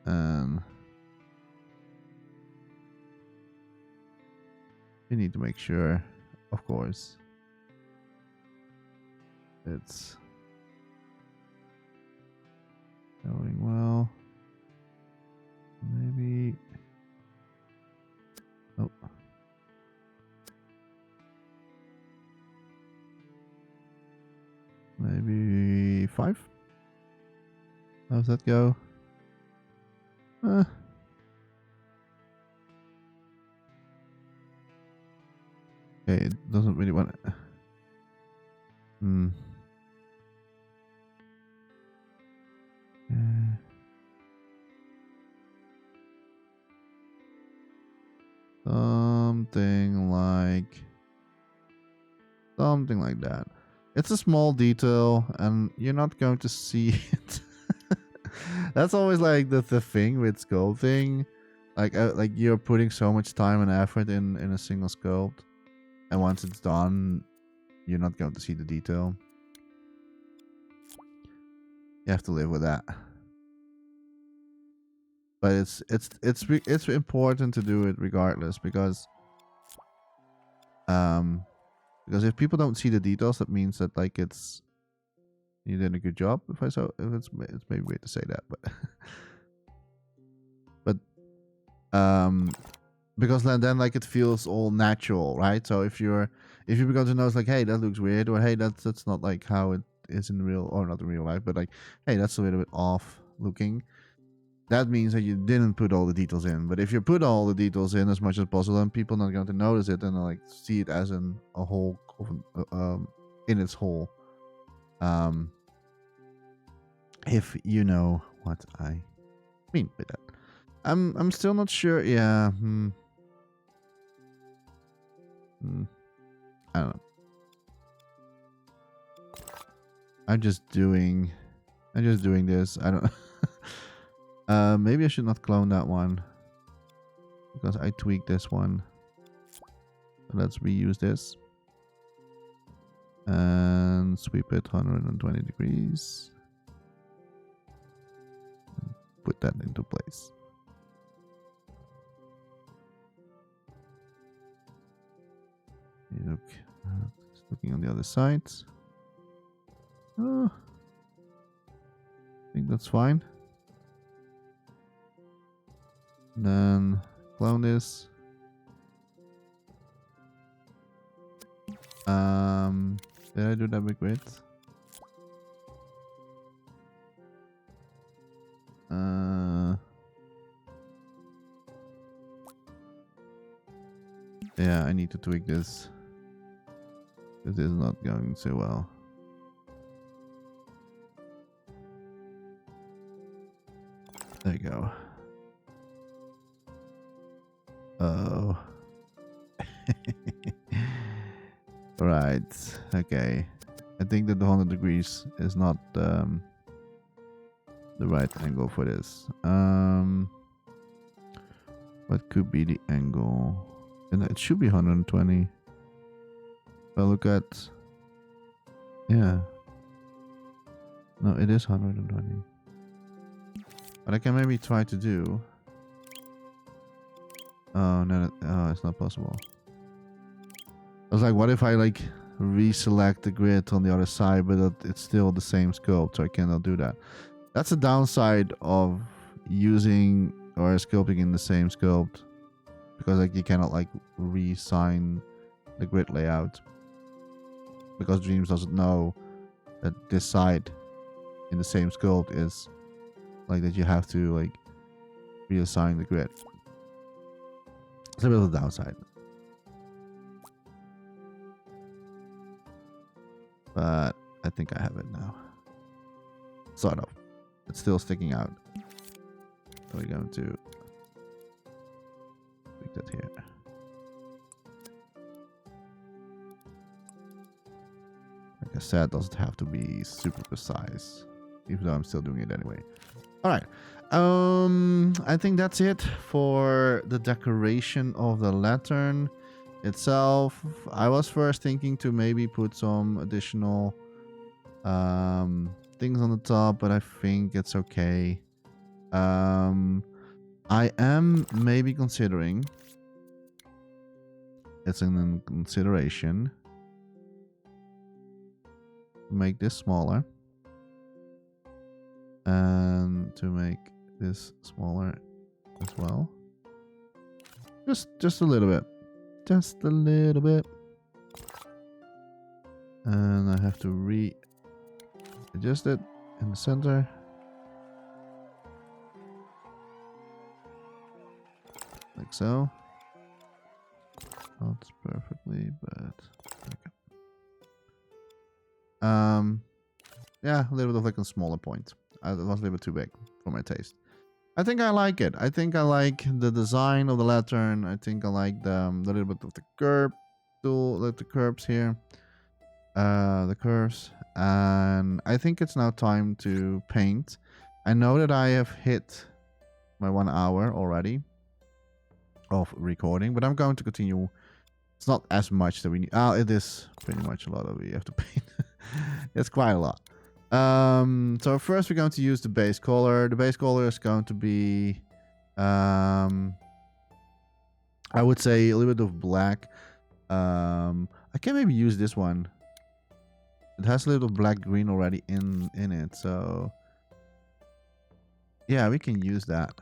Speaker 1: And you need to make sure, of course, it's going well. Maybe. Oh. Maybe 5? How's that go? Okay, it doesn't really want it. Something like that. It's a small detail, and you're not going to see it. That's always like the thing with sculpting. Like you're putting so much time and effort in a single sculpt, and once it's done, you're not going to see the detail. You have to live with that. But it's important to do it regardless, because if people don't see the details, that means that like you did a good job. If it's maybe weird to say that, but but because then like it feels all natural, right? So if you begin to notice like, hey, that looks weird, or hey, that's not like how it is in real, or not in real life, but like, hey, that's a little bit off looking, that means that you didn't put all the details in. But if you put all the details in as much as possible, then people are not going to notice it and like see it as a whole in its whole. If you know what I mean by that. I'm still not sure. Yeah. I don't know. I'm just doing this. I don't. Maybe I should not clone that one, because I tweaked this one. So let's reuse this and sweep it 120 degrees. And put that into place. Look, looking on the other side. Oh, I think that's fine. Then clone this. Did I do that with grid? Yeah, I need to tweak this. This is not going so well. There you go. Oh. Right. Okay. I think that the 100 degrees is not the right angle for this. What could be the angle? And it should be 120. But look at... Yeah. No, it is 120. What I can maybe try to do... Oh, no, oh, it's not possible. I was like, what if I like reselect the grid on the other side, but it's still the same sculpt, so I cannot do that. That's a downside of using or sculpting in the same sculpt, because like you cannot like reassign the grid layout, because Dreams doesn't know that this side in the same sculpt is like that. You have to like reassign the grid. It's a bit of a downside. But I think I have it now. Sort of. It's still sticking out. So we're going to make that here. Like I said, it doesn't have to be super precise, even though I'm still doing it anyway. All right. I think that's it for the decoration of the lantern itself. I was first thinking to maybe put some additional things on the top, but I think it's okay. I am maybe considering, it's in consideration, make this smaller and to make this smaller as well. Just a little bit. Just a little bit. And I have to readjust it in the center. Like so. Not perfectly, but okay. Yeah, a little bit of like a smaller point. It was a little bit too big for my taste. I think I like it. I think I like the design of the lantern. I think I like the little bit of the curb tool, like the curbs here. the curves, and I think it's now time to paint. I know that I have hit my 1 hour already of recording, but I'm going to continue. It's not as much that we need. It is pretty much a lot that we have to paint. It's quite a lot. So first we're going to use the base color. The base color is going to be, I would say a little bit of black. I can maybe use this one. It has a little black green already in it, so yeah, we can use that.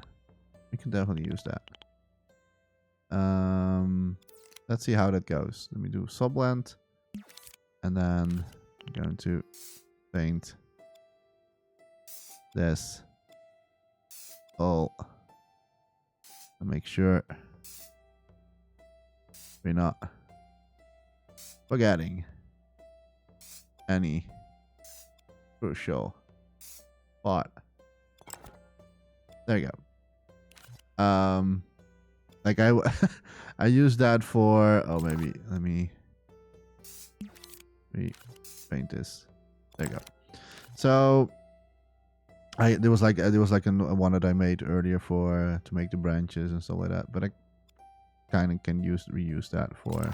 Speaker 1: We can definitely use that. Let's see how that goes. Let me do subblend, and then I'm going to paint this all, and make sure we're not forgetting any crucial part. There you go. Like I use that for, oh, maybe let me repaint this. There you go. So there was like a one that I made earlier for to make the branches and stuff like that, but I kind of can reuse that for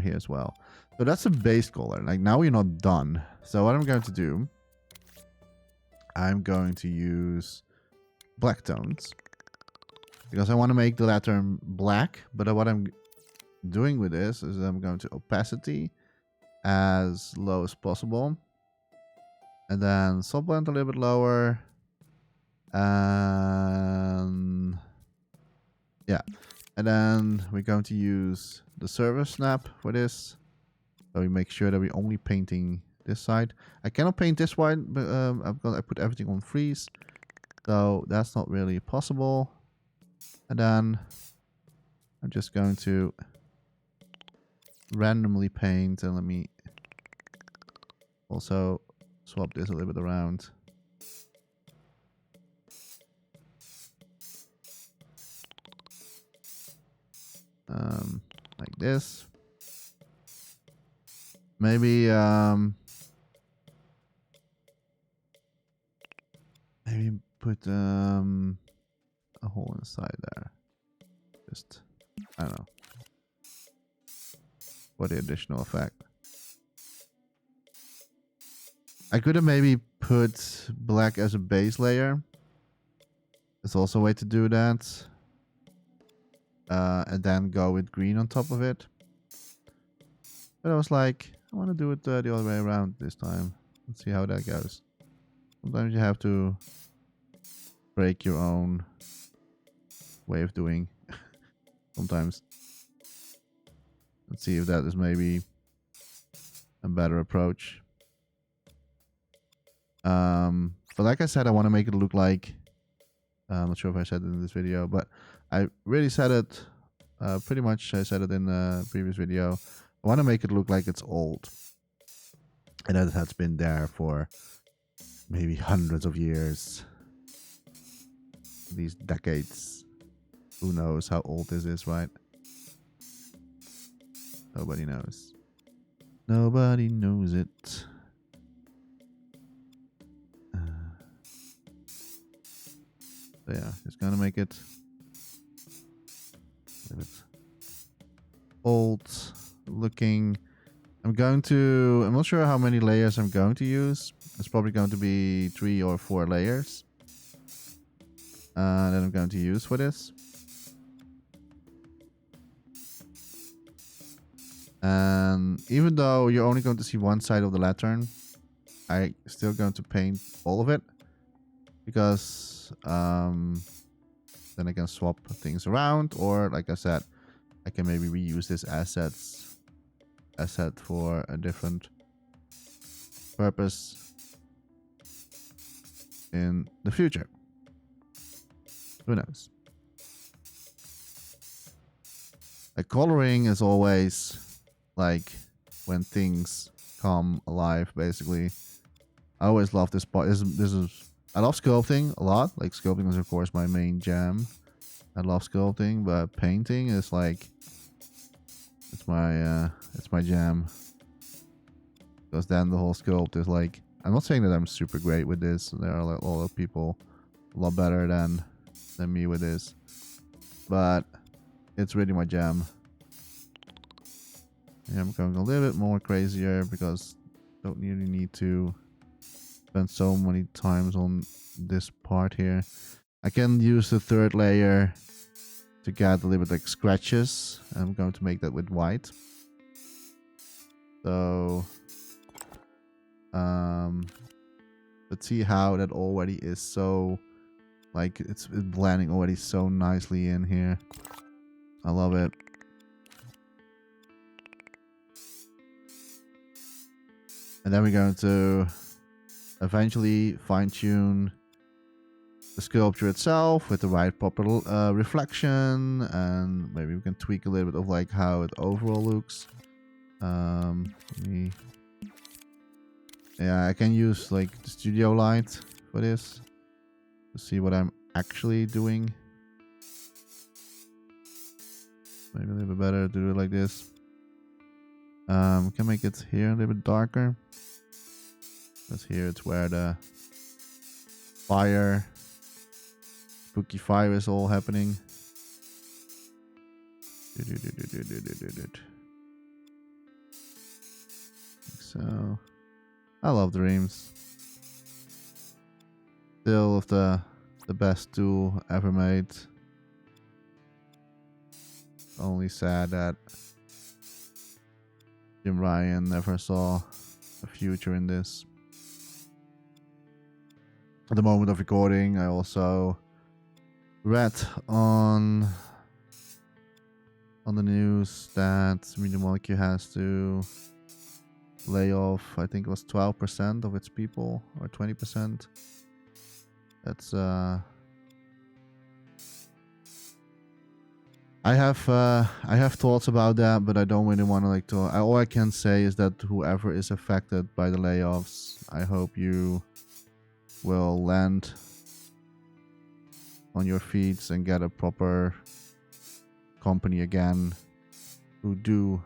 Speaker 1: here as well. So that's a base color. Like now we're not done. So what I'm going to do, I'm going to use black tones because I want to make the lantern black. But what I'm doing with this is I'm going to opacity as low as possible, and then subblend a little bit lower, and yeah, and then we're going to use the surface snap for this. So we make sure that we're only painting this side. I cannot paint this one, but I put everything on freeze, so that's not really possible. And then I'm just going to randomly paint, and let me also swap this a little bit around. Like this. Maybe maybe put a hole inside there. Just, I don't know, for the additional effect. I could have maybe put black as a base layer. There's also a way to do that. And then go with green on top of it. But I was like, I want to do it the other way around this time. Let's see how that goes. Sometimes you have to break your own way of doing. Sometimes. Let's see if that is maybe a better approach. But like I said, I want to make it look like, I'm not sure if I said it in this video, but I really said it pretty much. I said it in the previous video. I want to make it look like it's old, and that it has been there for maybe hundreds of years, these decades. Who knows how old this is, right? Nobody knows. Nobody knows it. So yeah, just gonna make it a bit old looking. I'm not sure how many layers I'm going to use. It's probably going to be 3 or 4 layers that I'm going to use for this. And even though you're only going to see one side of the lantern, I'm still going to paint all of it, because then I can swap things around, or like I said, I can maybe reuse this asset for a different purpose in the future. Who knows? Like, coloring is always like when things come alive, basically. I always love this part. I love sculpting a lot. Like, sculpting is of course my main jam. I love sculpting, but painting is like, it's my jam. because then the whole sculpt is like, I'm not saying that I'm super great with this. There are like a lot of people a lot better than me with this, but it's really my jam. Yeah, I'm going a little bit more crazier because don't really need to spend so many times on this part here. I can use the third layer to get a little bit like scratches. I'm going to make that with white. So let's see how that already is so like it's blending already so nicely in here. I love it. And then we're going to eventually fine-tune the sculpture itself with the right proper reflection, and maybe we can tweak a little bit of like how it overall looks. Yeah, I can use like the studio light for this to see what I'm actually doing. Maybe a little bit better to do it like this. We can make it here a little bit darker. Because here it's where the spooky fire is all happening. So, I love Dreams. Still the best tool ever made. Only sad that Jim Ryan never saw a future in this. At the moment of recording, I also read on the news that Media Molecule has to lay off, I think it was 12% of its people, or 20%. That's I have thoughts about that, but I don't really want to like to. All I can say is that whoever is affected by the layoffs, I hope you will land on your feet and get a proper company again who do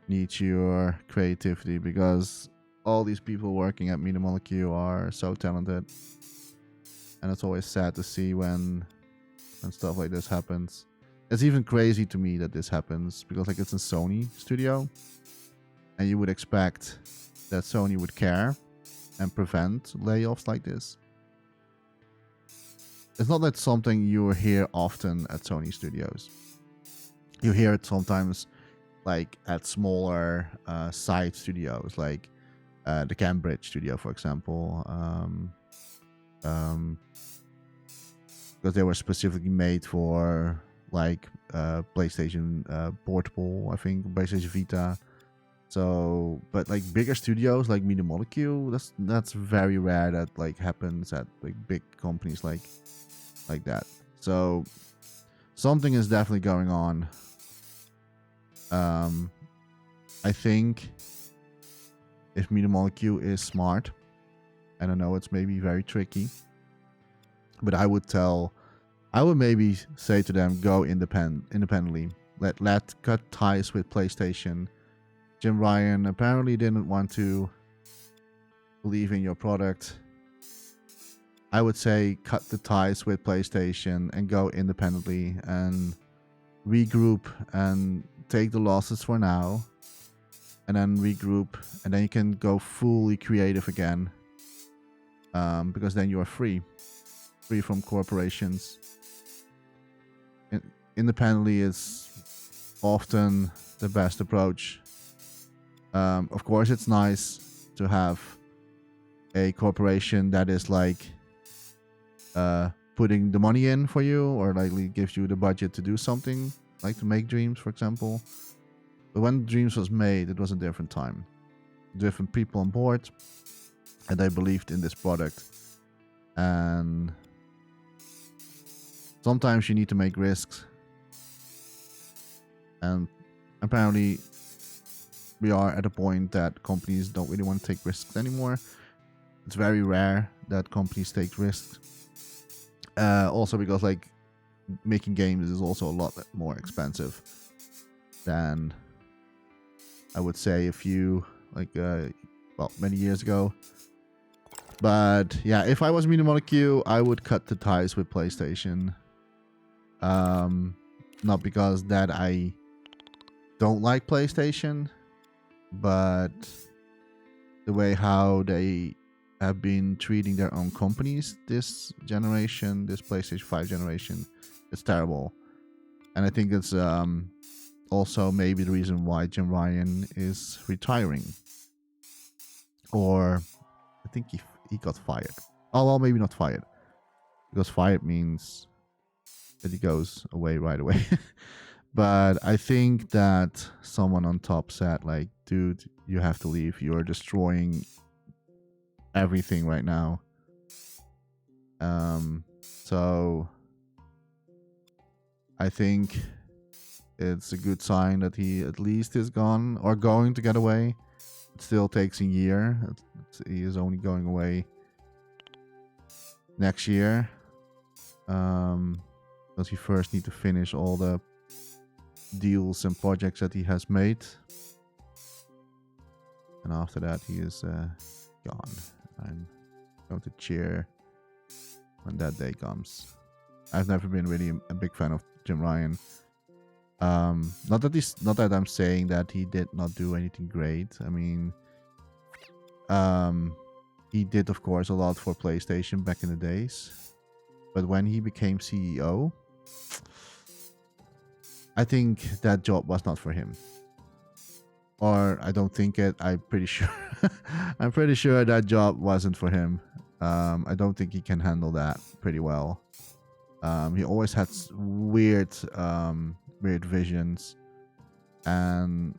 Speaker 1: need your creativity, because all these people working at Media Molecule are so talented, and it's always sad to see when stuff like this happens. It's even crazy to me that this happens because like it's a Sony studio, and you would expect that Sony would care and prevent layoffs like this. It's not that something you hear often at Sony studios. You hear it sometimes like at smaller side studios, like the Cambridge studio, for example, because they were specifically made for like PlayStation Portable, I think, PlayStation Vita. So, but like bigger studios like Media Molecule, that's very rare that like happens at like big companies like that. So something is definitely going on. I think if Media Molecule is smart, and I know it's maybe very tricky, but I would maybe say to them, go independently. Let cut ties with PlayStation. Jim Ryan apparently didn't want to believe in your product. I would say cut the ties with PlayStation and go independently and regroup and take the losses for now, and then regroup, and then you can go fully creative again, because then you are free from corporations. Independently is often the best approach. Of course, it's nice to have a corporation that is like putting the money in for you, or like gives you the budget to do something, like to make Dreams, for example. But when Dreams was made, it was a different time, different people on board, and they believed in this product. And sometimes you need to make risks, and apparently we are at a point that companies don't really want to take risks anymore. It's very rare that companies take risks. Also because like making games is also a lot more expensive than, I would say, if you like well, many years ago. But yeah, if I was Media Molecule, I would cut the ties with PlayStation. Not because that I don't like PlayStation, but the way how they have been treating their own companies this generation, this PlayStation 5 generation, it's terrible. And I think it's also maybe the reason why Jim Ryan is retiring. Or I think he got fired. Oh, well, maybe not fired. Because fired means that he goes away right away. But I think that someone on top said, like, dude, you have to leave. You're destroying everything right now. So I think it's a good sign that he at least is gone or going to get away. It still takes a year. He is only going away next year. Because he first need to finish all the deals and projects that he has made. And after that, he is gone. I'm going to cheer when that day comes. I've never been really a big fan of Jim Ryan. Not that I'm saying that he did not do anything great. I mean, he did, of course, a lot for PlayStation back in the days. But when he became CEO, I think that job was not for him. Or I don't think it. I'm pretty sure. I'm pretty sure that job wasn't for him. I don't think he can handle that pretty well. He always had weird visions, and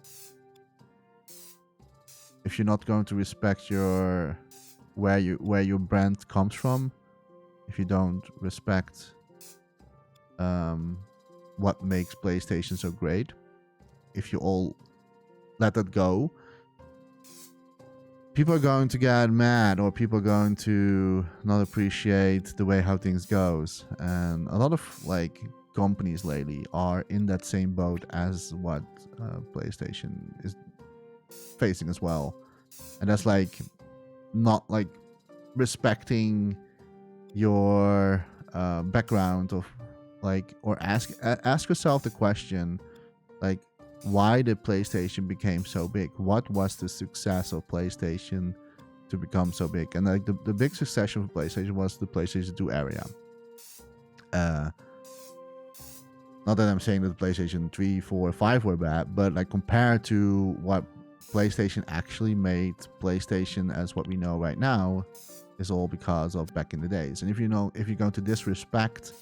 Speaker 1: if you're not going to respect where your brand comes from, if you don't respect what makes PlayStation so great, if you all let that go, people are going to get mad, or people are going to not appreciate the way how things goes. And a lot of like companies lately are in that same boat as what PlayStation is facing as well. And that's like not like respecting your background of like, or ask yourself the question, like, why did PlayStation became so big? What was the success of PlayStation to become so big? And like the big success of PlayStation was the PlayStation 2 area. Not that I'm saying that the PlayStation 3, 4, 5 were bad, but like compared to what PlayStation actually made PlayStation as what we know right now is all because of back in the days. And if you're going to disrespect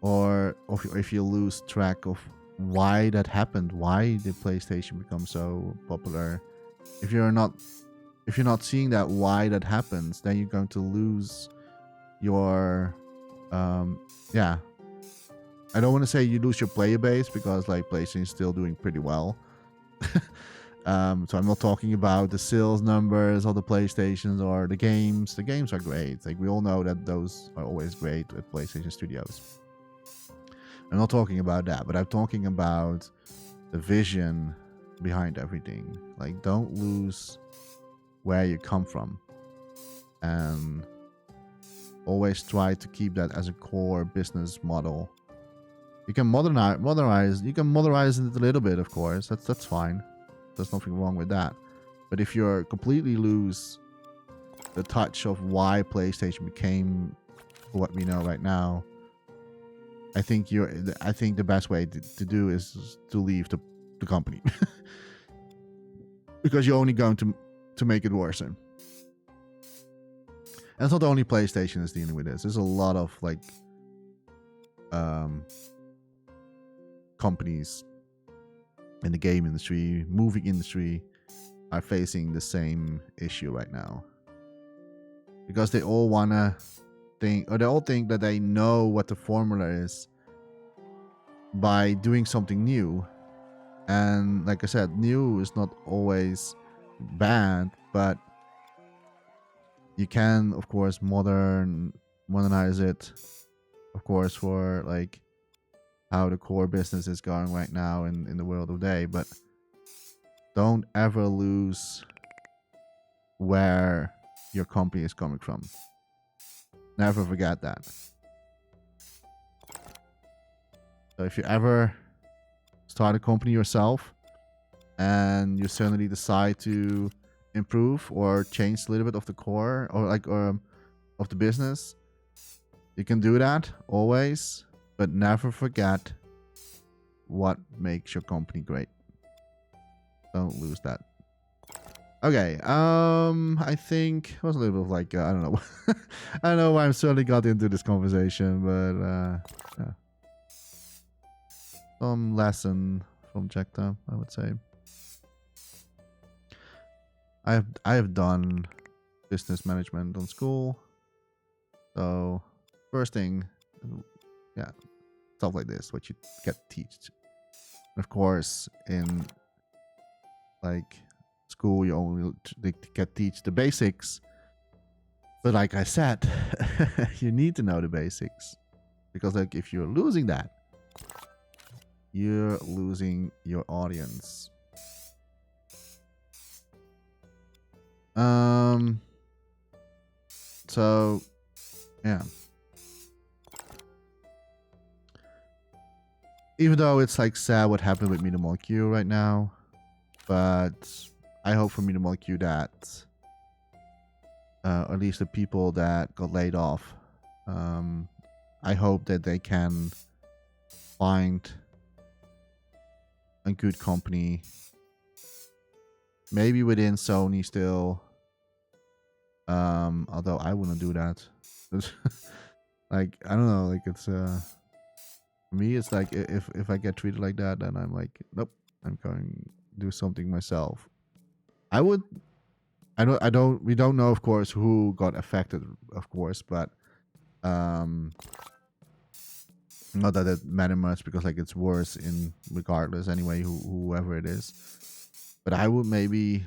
Speaker 1: or if you lose track of why that happened, why did PlayStation become so popular, if you're not seeing that why that happens, then you're going to lose your I don't want to say you lose your player base, because like PlayStation is still doing pretty well. So I'm not talking about the sales numbers of the PlayStations or the games. The games are great. Like we all know that those are always great at PlayStation Studios. I'm not talking about that, but I'm talking about the vision behind everything. Like, don't lose where you come from, and always try to keep that as a core business model. You can modernize. You can modernize it a little bit, of course. That's fine. There's nothing wrong with that. But if you're completely lose the touch of why PlayStation became what we know right now, I think the best way to do is to leave the company. Because you're only going to make it worse. And it's not only PlayStation is dealing with this. There's a lot of like companies in the game industry, movie industry, are facing the same issue right now. Because they all wanna think, or they all think that they know what the formula is by doing something new. And like I said, new is not always bad, but you can, of course, modernize it, of course, for like how the core business is going right now in the world of day. But don't ever lose where your company is coming from. Never forget that. So if you ever start a company yourself and you suddenly decide to improve or change a little bit of the core or like of the business, you can do that always, but never forget what makes your company great. Don't lose that. Okay, I think it was a little bit of like I don't know. I don't know why I'm certainly got into this conversation, but yeah. Some lesson from Jekta, I would say. I have done business management on school, so first thing, yeah, stuff like this, what you get teach. Of course, in like school, you only get teach the basics. But like I said, you need to know the basics, because like if you're losing that, you're losing your audience. So yeah. Even though it's like sad what happened with Minimal Q right now, but I hope for Minimal Q that at least the people that got laid off, I hope that they can find a good company, maybe within Sony still, although I wouldn't do that. Like I don't know, like it's for me it's like if I get treated like that, then I'm like, nope, I'm going to do something myself. We don't know, of course, who got affected, of course, but not that it matters much, because like it's worse in regardless anyway, whoever it is. But I would maybe,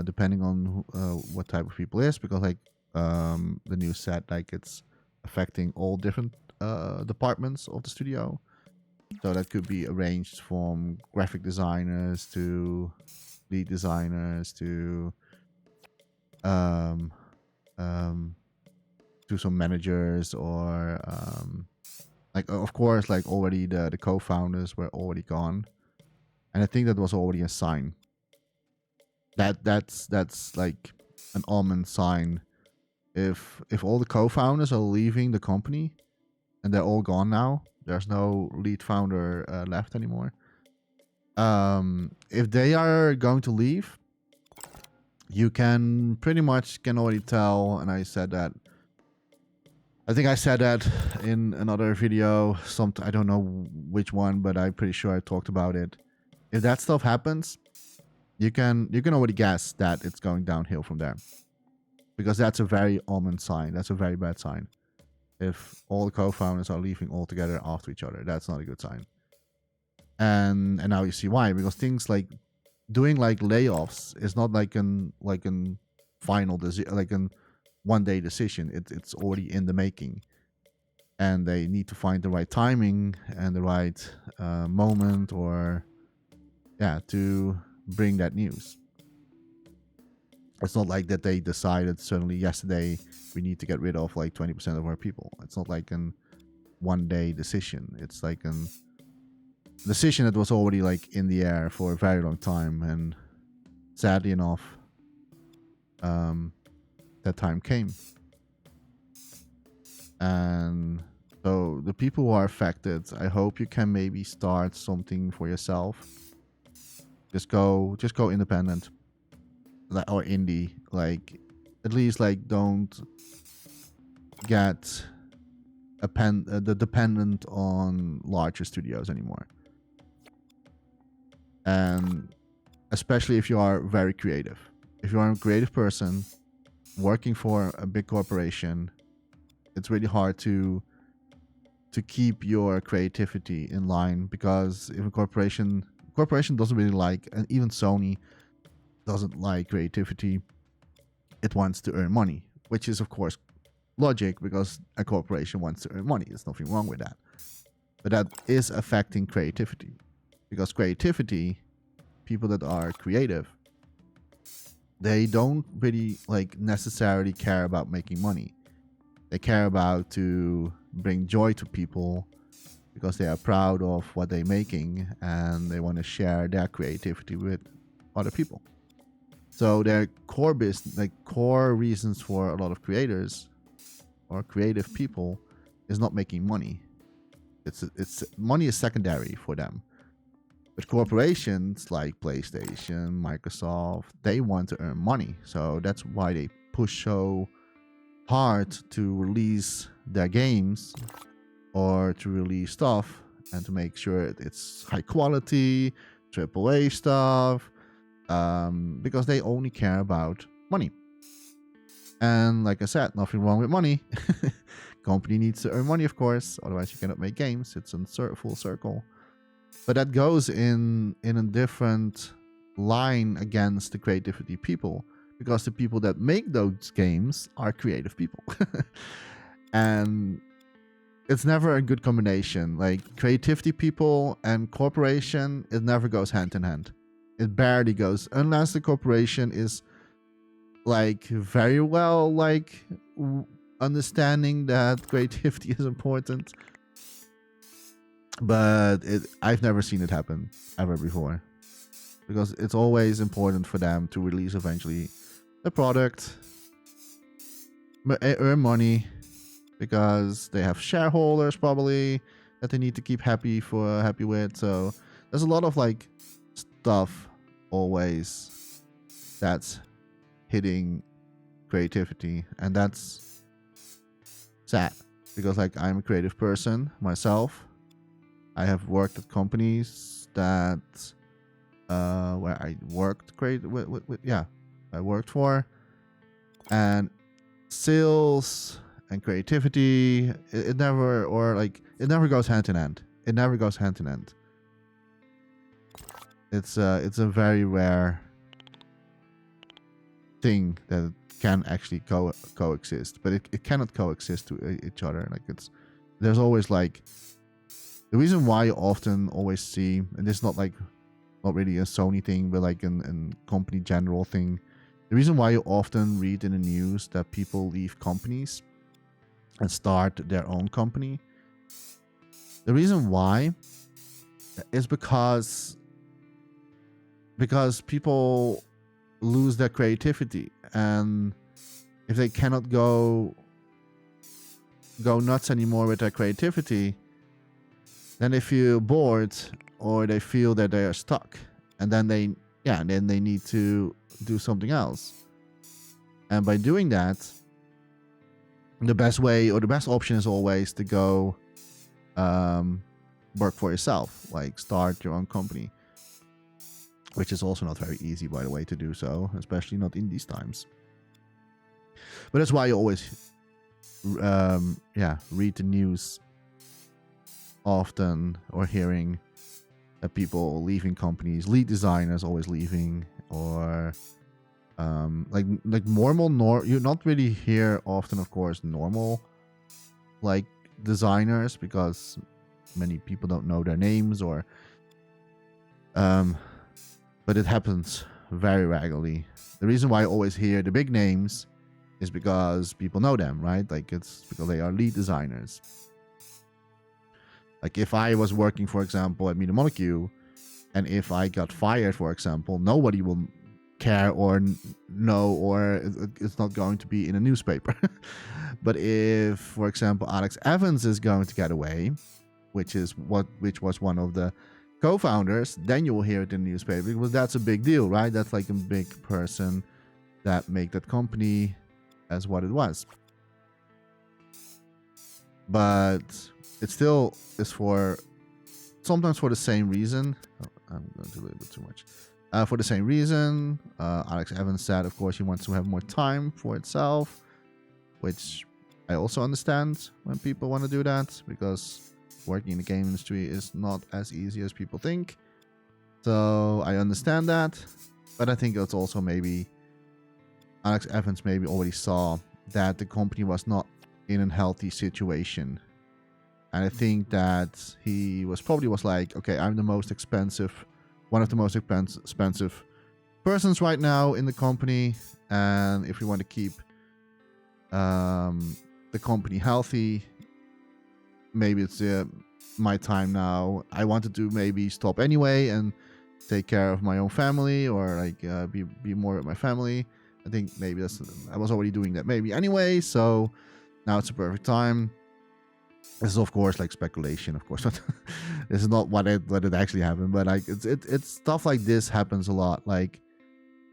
Speaker 1: depending on what type of people it is, because like the news said like it's affecting all different departments of the studio. So that could be arranged from graphic designers to lead designers to some managers, or like of course like already the co-founders were already gone, and I think that was already a sign. That's like an almond sign. If all the co-founders are leaving the company and they're all gone now, there's no lead founder left anymore. If they are going to leave, you can pretty much can already tell, and I think I said that in another video, I don't know which one, but I'm pretty sure I talked about it. If that stuff happens, you can already guess that it's going downhill from there, because that's a very almond sign. That's a very bad sign. If all the co-founders are leaving altogether after each other, that's not a good sign. And now you see why, because things like doing like layoffs is not like an final decision, like an one-day decision. It's already in the making, and they need to find the right timing and the right moment, or to bring that news. It's not like that they decided suddenly yesterday we need to get rid of like 20% of our people. It's not like an one-day decision. It's like an decision that was already like in the air for a very long time, and sadly enough, that time came. And so the people who are affected, I hope you can maybe start something for yourself. Just go independent, or indie. Like at least like don't get dependent on larger studios anymore. And especially if you are very creative. If you are a creative person working for a big corporation, it's really hard to keep your creativity in line, because if a corporation doesn't really like, and even Sony doesn't like creativity, it wants to earn money, which is of course logic, because a corporation wants to earn money. There's nothing wrong with that. But that is affecting creativity, because creativity, people that are creative, they don't really like necessarily care about making money. They care about to bring joy to people because they are proud of what they're making and they want to share their creativity with other people. So their core business, like core reasons for a lot of creators or creative people, is not making money. It's money is secondary for them. But corporations like PlayStation, Microsoft, they want to earn money. So that's why they push so hard to release their games or to release stuff and to make sure it's high quality, AAA stuff, because they only care about money. And like I said, nothing wrong with money. Company needs to earn money, of course, otherwise you cannot make games. It's a full circle. But that goes in a different line against the creativity people, because the people that make those games are creative people. And it's never a good combination. Like creativity people and corporation, it never goes hand in hand. It barely goes, unless the corporation is like very well like understanding that creativity is important. But I've never seen it happen ever before, because it's always important for them to release eventually the product, earn money, because they have shareholders probably that they need to keep happy with. So there's a lot of like stuff always that's hitting creativity, and that's sad, because like I'm a creative person myself. I have worked at companies that where I worked I worked for, and sales and creativity, it never goes hand in hand. It never goes hand in hand. It's a very rare thing that can actually coexist, but it cannot coexist to each other. Like there's always like, the reason why you often always see, and this is not really a Sony thing, but like a company general thing. The reason why you often read in the news that people leave companies and start their own company, the reason why is because people lose their creativity, and if they cannot go nuts anymore with their creativity, then they feel bored, or they feel that they are stuck, and then they need to do something else. And by doing that, the best way or the best option is always to go work for yourself, like start your own company, which is also not very easy, by the way, to do so, especially not in these times. But that's why you always read the news often, or hearing that people leaving companies, lead designers always leaving, or like normal you not really hear often, of course, normal like designers, because many people don't know their names, or but it happens very regularly. The reason why I always hear the big names is because people know them, right? Like it's because they are lead designers. Like if I was working, for example, at Media Molecule, and if I got fired, for example, nobody will care or know, or it's not going to be in a newspaper. But if, for example, Alex Evans is going to get away, which was one of the co-founders, then you will hear it in the newspaper, because that's a big deal, right? That's like a big person that make that company as what it was. But it still is sometimes for the same reason. I'm going to a little bit too much. For the same reason, Alex Evans said, of course, he wants to have more time for itself, which I also understand when people want to do that, because working in the game industry is not as easy as people think. So I understand that, but I think it's also maybe Alex Evans maybe already saw that the company was not in a healthy situation. And I think that he was like, okay, I'm the most expensive one of the most expensive persons right now in the company, and if we want to keep the company healthy, maybe it's my time now. I wanted to maybe stop anyway and take care of my own family, or like be more with my family. I think maybe I was already doing that maybe anyway, so now it's a perfect time. This is of course like speculation, of course. This is not what it actually happened, but like it's stuff like this happens a lot. Like,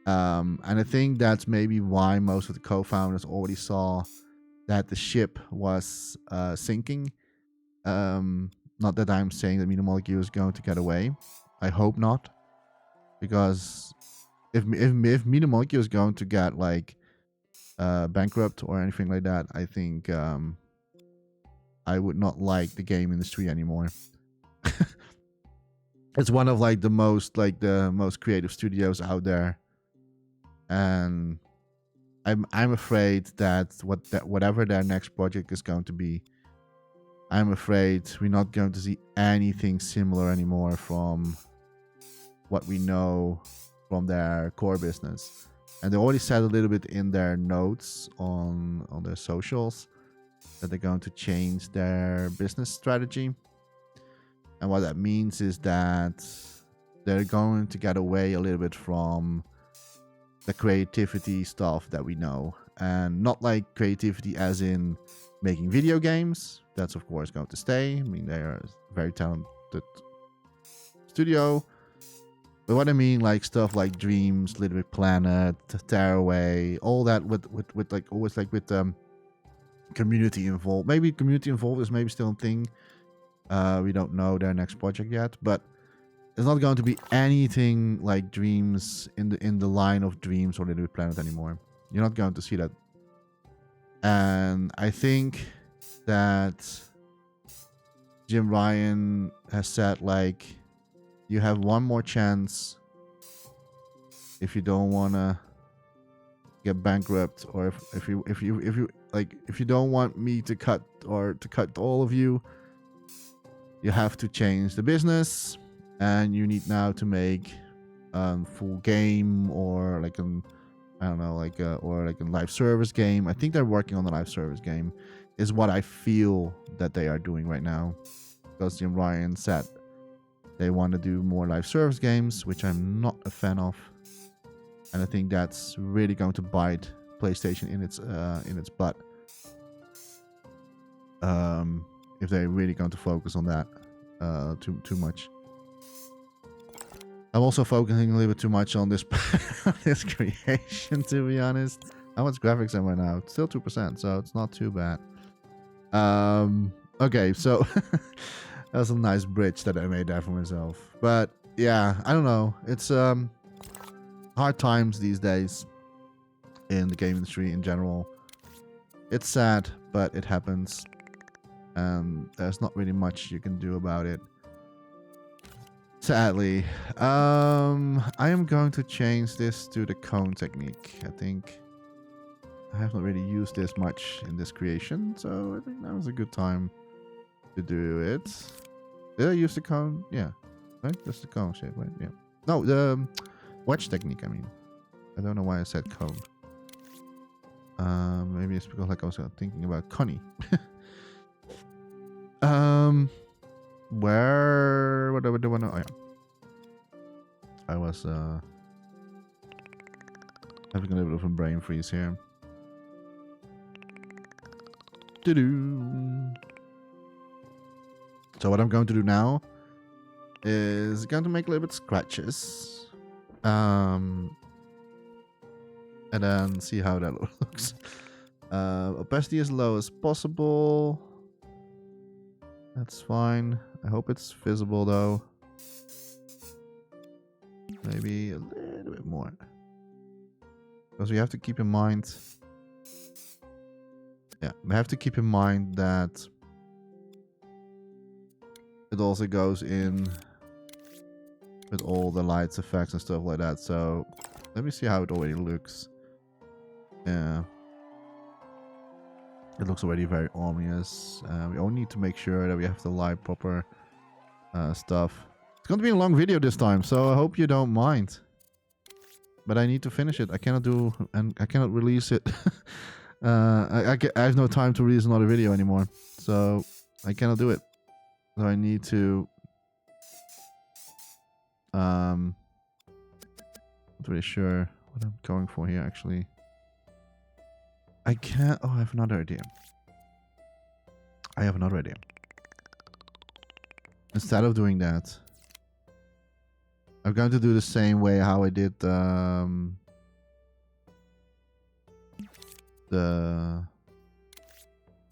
Speaker 1: and I think that's maybe why most of the co-founders already saw that the ship was sinking. Not that I'm saying that Media Molecule is going to get away. I hope not, because if Media Molecule is going to get like bankrupt or anything like that, I think I would not like the game industry anymore. It's one of like the most creative studios out there, and I'm afraid that whatever their next project is going to be, I'm afraid we're not going to see anything similar anymore from what we know from their core business. And they already said a little bit in their notes on their socials that they're going to change their business strategy. And what that means is that they're going to get away a little bit from the creativity stuff that we know. And not like creativity as in making video games. That's of course going to stay. I mean, they are a very talented studio. But what I mean, like stuff like Dreams, Little Big Planet, Tearaway, all that with like always like with community involved. Maybe community involved is maybe still a thing. We don't know their next project yet, but it's not going to be anything like Dreams in the line of Dreams or Little Big Planet anymore. You're not going to see that. And I think that Jim Ryan has said like, you have one more chance if you don't want to get bankrupt, or if you don't want me to cut all of you, you have to change the business, and you need now to make full game or like an I don't know, like or like a live service game. I think they're working on a live service game, is what I feel that they are doing right now, because Jim Ryan said they want to do more live service games, which I'm not a fan of, and I think that's really going to bite PlayStation in its butt. If they're really going to focus on that too much. I'm also focusing a little bit too much on this this creation, to be honest. How much graphics am I now? It's still 2%, so it's not too bad. Okay, so that was a nice bridge that I made there for myself. But yeah, I don't know. It's hard times these days in the game industry in general. It's sad, but it happens. And there's not really much you can do about it. Sadly. I am going to change this to the cone technique. I think I have not really used this much in this creation, so I think that was a good time to do it. Did I use the cone? Yeah. Right? That's the cone shape, right? Yeah. No, the wedge technique, I mean. I don't know why I said cone. Maybe it's because like I was thinking about Connie. What do I want to... Oh, yeah. I was having a little bit of a brain freeze here. So what I'm going to do now is going to make a little bit of scratches. And then see how that looks. Opacity as low as possible. That's fine. I hope it's visible though. Maybe a little bit more. Because we have to keep in mind... Yeah, we have to keep in mind that it also goes in with all the lights, effects and stuff like that. So let me see how it already looks. Yeah. It looks already very ominous. We only need to make sure that we have the light proper stuff. It's going to be a long video this time, so I hope you don't mind. But I need to finish it. I cannot release it. I have no time to release another video anymore, so I cannot do it. So I need to. Not really sure what I'm going for here. Actually, I can't. Oh, I have another idea. Instead of doing that, I'm going to do the same way how I did the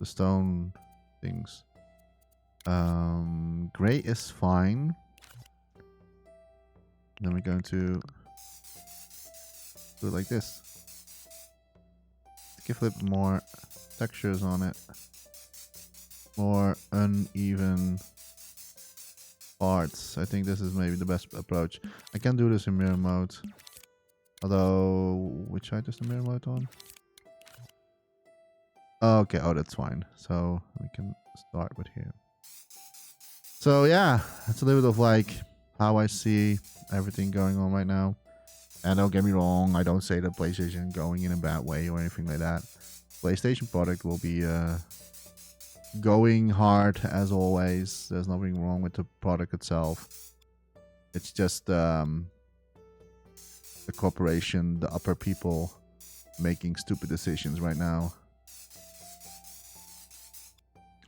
Speaker 1: stone things. Gray is fine. Then we're going to do it like this. Give a little more textures on it. More uneven parts. I think this is maybe the best approach. I can do this in mirror mode. Although, which side is the mirror mode on? Okay, oh, that's fine. So we can start with here. So yeah, it's a little bit of like how I see everything going on right now. And don't get me wrong, I don't say that PlayStation going in a bad way or anything like that. PlayStation product will be going hard as always. There's nothing wrong with the product itself. It's just the corporation, the upper people making stupid decisions right now.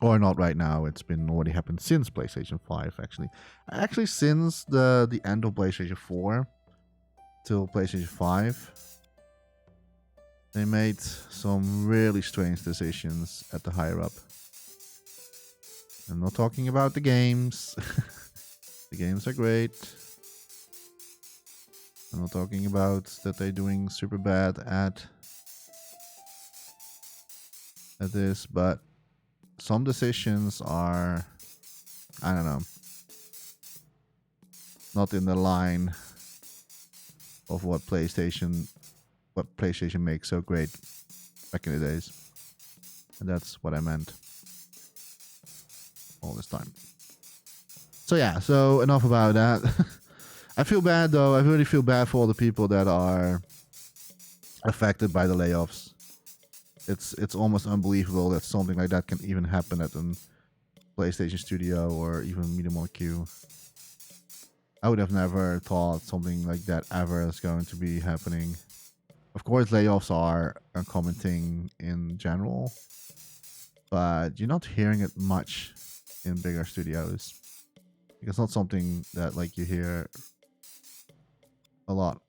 Speaker 1: Or not right now. It's been already happened since PlayStation 5 actually. Actually since the end of PlayStation 4 till PlayStation 5. They made some really strange decisions at the higher up. I'm not talking about the games. The games are great. I'm not talking about that they're doing super bad at this, but some decisions are, I don't know, not in the line of what PlayStation makes so great back in the days. And that's what I meant all this time. So yeah, so enough about that. I feel bad though. I really feel bad for all the people that are affected by the layoffs. It's almost unbelievable that something like that can even happen at a PlayStation studio or even Media Molecule. I would have never thought something like that ever is going to be happening. Of course, layoffs are a common thing in general, but you're not hearing it much in bigger studios. It's not something that like you hear a lot.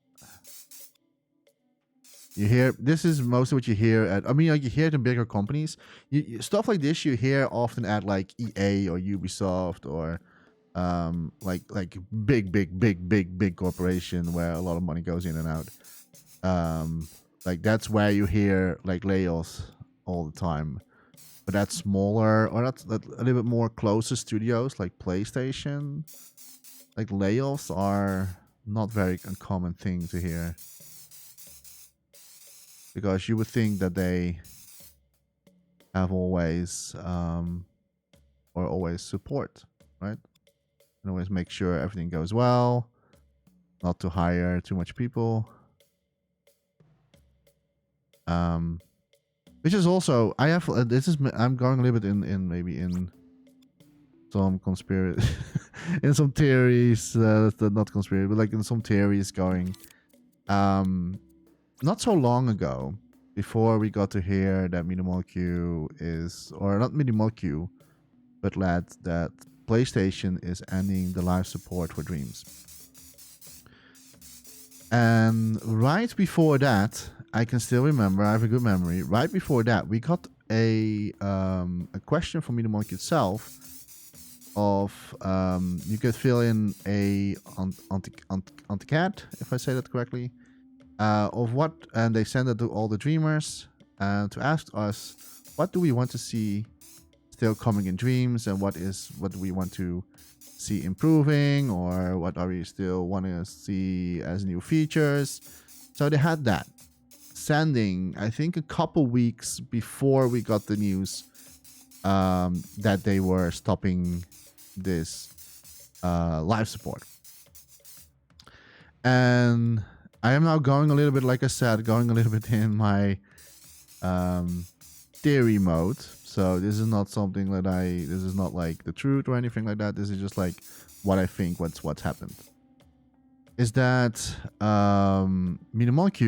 Speaker 1: You hear, this is mostly what you hear at, I mean, like you hear it in bigger companies. Stuff like this you hear often at like EA or Ubisoft or like big corporation where a lot of money goes in and out. Like that's where you hear like layoffs all the time. But that's smaller or that's a little bit more closer studios like PlayStation. Like layoffs are not very uncommon thing to hear. Because you would think that they have always or always support, right? And always make sure everything goes well, not to hire too much people. Which is also I have I'm going a little bit in maybe in some conspiracy in some theories not conspiracy but like in some theories going not so long ago, before we got to hear that Media Molecule is, or not Media Molecule, but that PlayStation is ending the live support for Dreams. And right before that, I can still remember, I have a good memory, right before that, we got a question from Media Molecule itself of, you could fill in a anti-cat, if I say that correctly, of what, and they send it to all the dreamers to ask us what do we want to see still coming in Dreams, and what do we want to see improving, or what are we still want to see as new features. So they had that sending, I think, a couple weeks before we got the news that they were stopping this live support. And I am now going a little bit, like I said, going a little bit in my theory mode. So this is not something that this is not like the truth or anything like that. This is just like what I think, what's happened. Is that Minimalq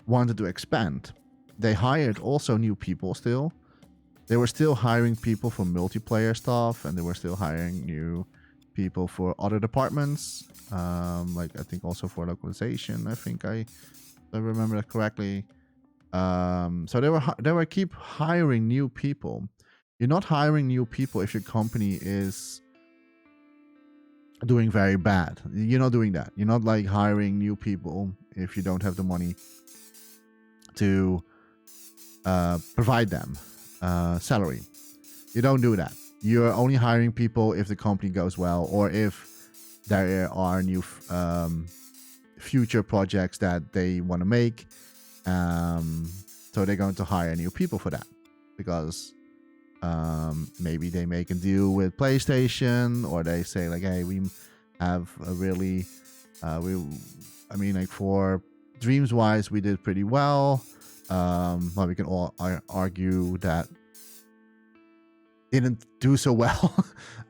Speaker 1: wanted to expand. They hired also new people still. They were still hiring people for multiplayer stuff, and they were still hiring new people for other departments. Like I think also for localization. I think I remember that correctly. So they were keep hiring new people. You're not hiring new people if your company is doing very bad. You're not doing that. You're not like hiring new people if you don't have the money to provide them salary. You don't do that. You're only hiring people if the company goes well, or if there are new future projects that they want to make. So they're going to hire new people for that, because maybe they make a deal with PlayStation, or they say like, hey, we have a really like for Dreams wise we did pretty well, but we can all argue that didn't do so well.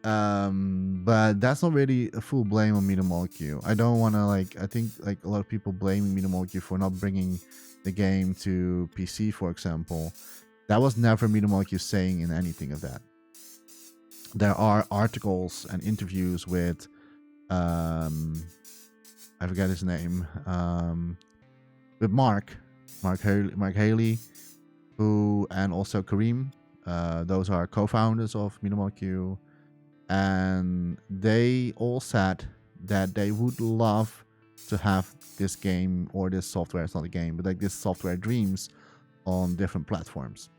Speaker 1: But that's not really a full blame on Minimalq. I don't want to I think like a lot of people blaming Minimalq for not bringing the game to PC, for example. That was never Minimalq saying in anything of that. There are articles and interviews with I forget his name, with Mark Haley, who, and also Kareem. Those are co-founders of Minimalq, and they all said that they would love to have this game, or this software, it's not a game, but like this software Dreams, on different platforms.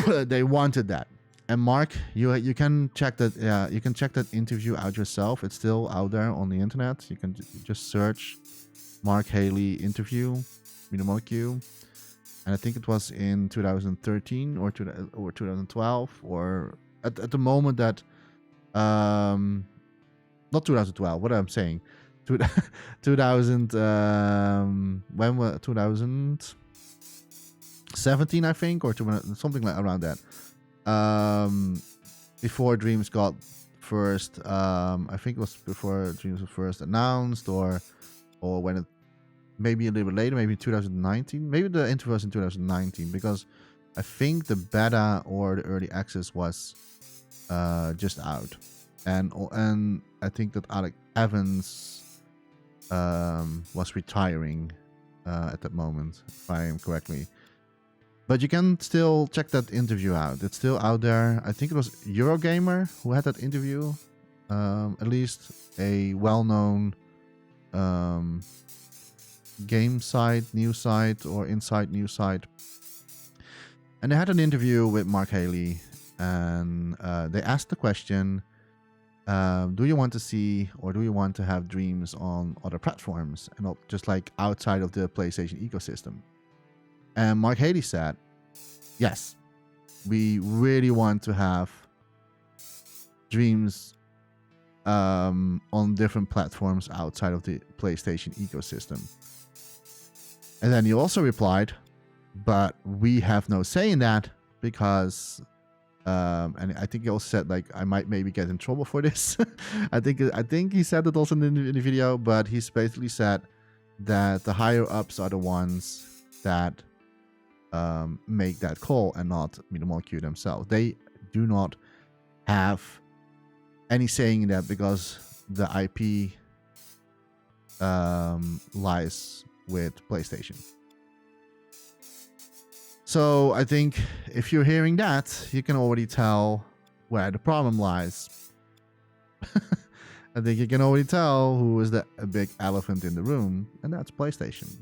Speaker 1: They wanted that. And Mark, you can check that. You can check that interview out yourself. It's still out there on the internet. You can just search Mark Haley interview Minimalq, and I think it was in 2013 or 2012, or at the moment that not 2012. What I'm saying, 2000 when was 2017, I think, or something like around that. Before Dreams got first, I think it was before Dreams was first announced, or when it, maybe a little bit later, maybe 2019. Maybe the interview was in 2019, because I think the beta or the early access was just out, and I think that Alex Evans was retiring at that moment, if I am correctly. But you can still check that interview out. It's still out there. I think it was Eurogamer who had that interview. At least a well-known game site, news site, or inside news site. And they had an interview with Mark Haley, and they asked the question, do you want to see, or do you want to have Dreams on other platforms, and not just like outside of the PlayStation ecosystem? And Mark Haley said, yes, we really want to have Dreams on different platforms outside of the PlayStation ecosystem. And then he also replied, but we have no say in that, because and I think he also said, like, I might maybe get in trouble for this. I think he said that also in the video, but he's basically said that the higher ups are the ones that make that call, and not Minimalq themselves. They do not have any saying in that, because the IP lies with PlayStation. So I think if you're hearing that, you can already tell where the problem lies. I think you can already tell who is a big elephant in the room, and that's PlayStation.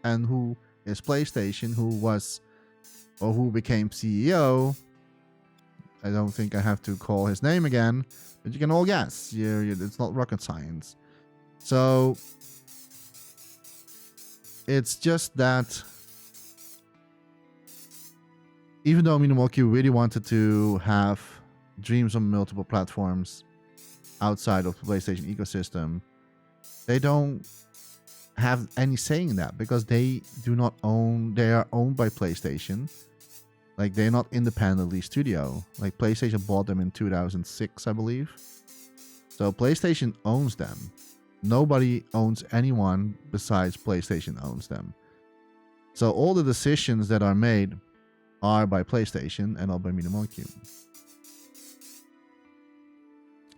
Speaker 1: And who is PlayStation, who became CEO. I don't think I have to call his name again, but you can all guess. It's not rocket science. So it's just that even though Minimalky really wanted to have Dreams on multiple platforms outside of the PlayStation ecosystem, they don't have any say in that because they are owned by PlayStation. Like, they're not independently studio. Like, PlayStation bought them in 2006, I believe. So PlayStation owns them. Nobody owns anyone besides PlayStation owns them. So all the decisions that are made are by PlayStation and not by Minimalky.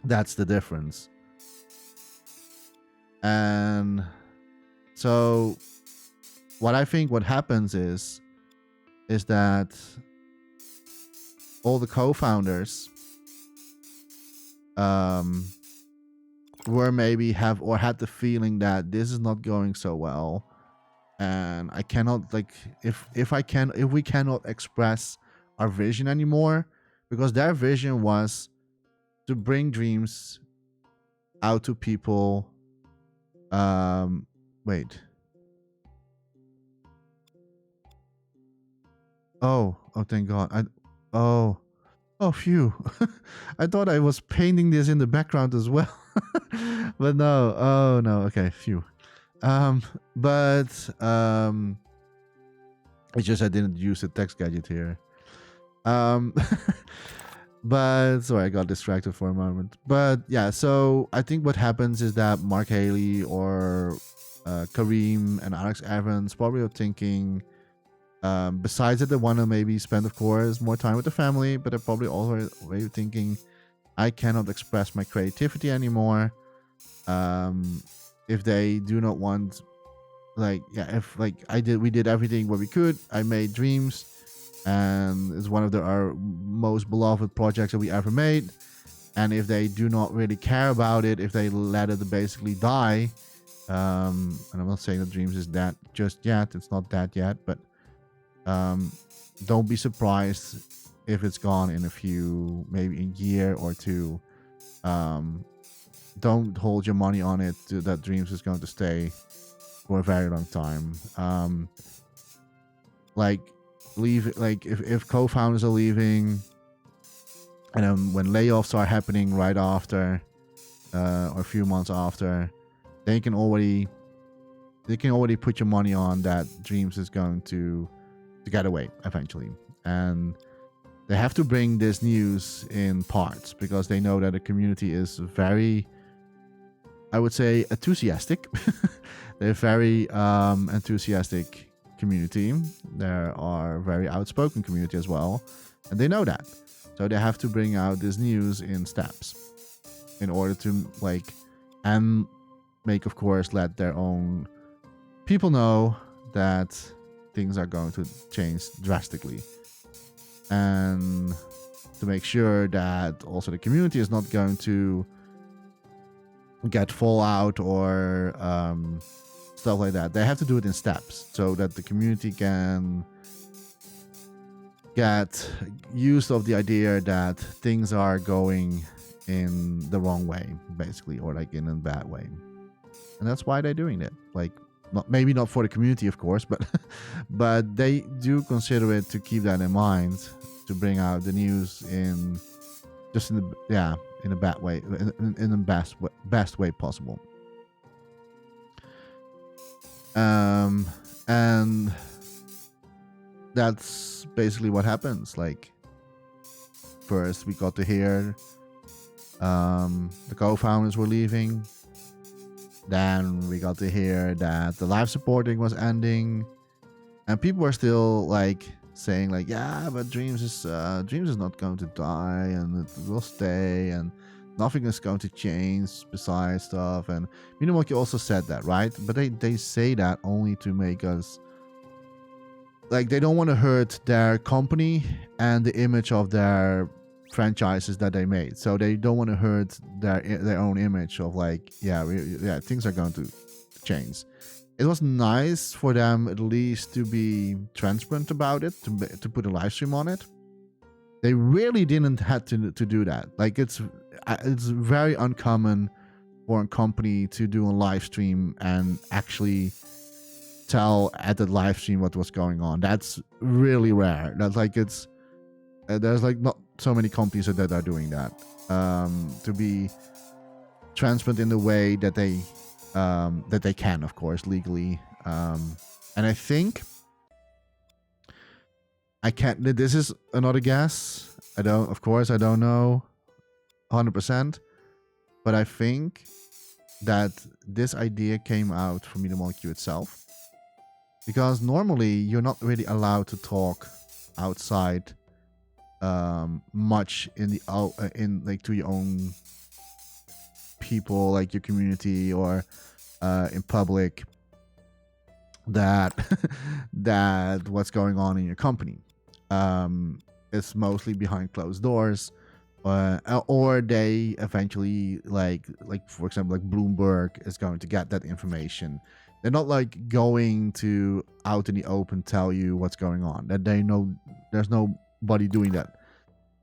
Speaker 1: That's the difference. And so what I think what happens is that all the co-founders were maybe had the feeling that this is not going so well, and I cannot, like, if we cannot express our vision anymore, because their vision was to bring Dreams out to people. Wait. Oh, thank God. Oh, phew. I thought I was painting this in the background as well. But no. Oh, no. Okay, phew. But it's just I didn't use the text gadget here. But sorry, I got distracted for a moment. But yeah, so I think what happens is that Mark Haley or Kareem and Alex Evans probably are thinking, besides that they want to maybe spend, of course, more time with the family, but they're probably also thinking, I cannot express my creativity anymore. If they do not want, like, yeah, if like we did everything what we could. I made Dreams, and it's one of our most beloved projects that we ever made. And if they do not really care about it, if they let it basically die, and I'm not saying that Dreams is that just yet, it's not that yet, but don't be surprised if it's gone in maybe a year or two. Don't hold your money on it that Dreams is going to stay for a very long time. If co-founders are leaving, and then when layoffs are happening right after, or a few months after, they can already put your money on that Dreams is going to get away eventually. And they have to bring this news in parts because they know that the community is very, I would say, enthusiastic. They're very enthusiastic community. There are very outspoken community as well, and they know that. So they have to bring out this news in steps in order to and make, of course, let their own people know that things are going to change drastically, and to make sure that also the community is not going to get fallout or stuff like that. They have to do it in steps so that the community can get used of the idea that things are going in the wrong way, basically, or in a bad way. And that's why they're doing it. Maybe not for the community, of course, but but they do consider it to keep that in mind, to bring out the news in a bad way, in the best way possible. And that's basically what happens. First we got to hear the co-founders were leaving. Then we got to hear that the live supporting was ending, and people were still saying yeah, but Dreams is not going to die, and it will stay, and nothing is going to change besides stuff. And Minimalky also said that, right? But they say that only to make us they don't want to hurt their company and the image of their franchises that they made. So they don't want to hurt their own image of things are going to change. It was nice for them at least to be transparent about it, to put a live stream on it. They really didn't have to do that. It's very uncommon for a company to do a live stream and actually tell at the live stream what was going on. That's really rare. That's There's like not so many companies that are doing that, to be transparent in the way that they can, of course, legally. And I think I can't. This is another guess. I don't know 100%, but I think that this idea came out from Media Molecule itself, because normally you're not really allowed to talk outside much in like to your own people, like your community, or in public, that that what's going on in your company. It's mostly behind closed doors, or they eventually, like for example, like Bloomberg is going to get that information. They're not like going to out in the open tell you what's going on. That they know there's nobody doing that.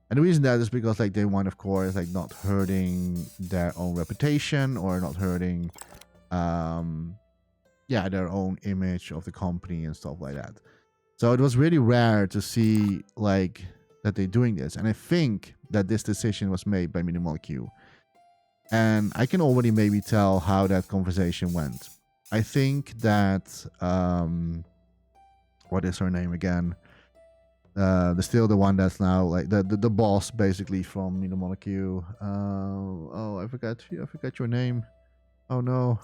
Speaker 1: And the reason that is because like they want, of course, like not hurting their own reputation, or not hurting their own image of the company and stuff like that. So it was really rare to see like that they're doing this. And I think that this decision was made by Media Molecule. And I can already maybe tell how that conversation went. I think that what is her name again? Still the one that's now like the boss basically from Media Molecule. I forgot your name. Oh no,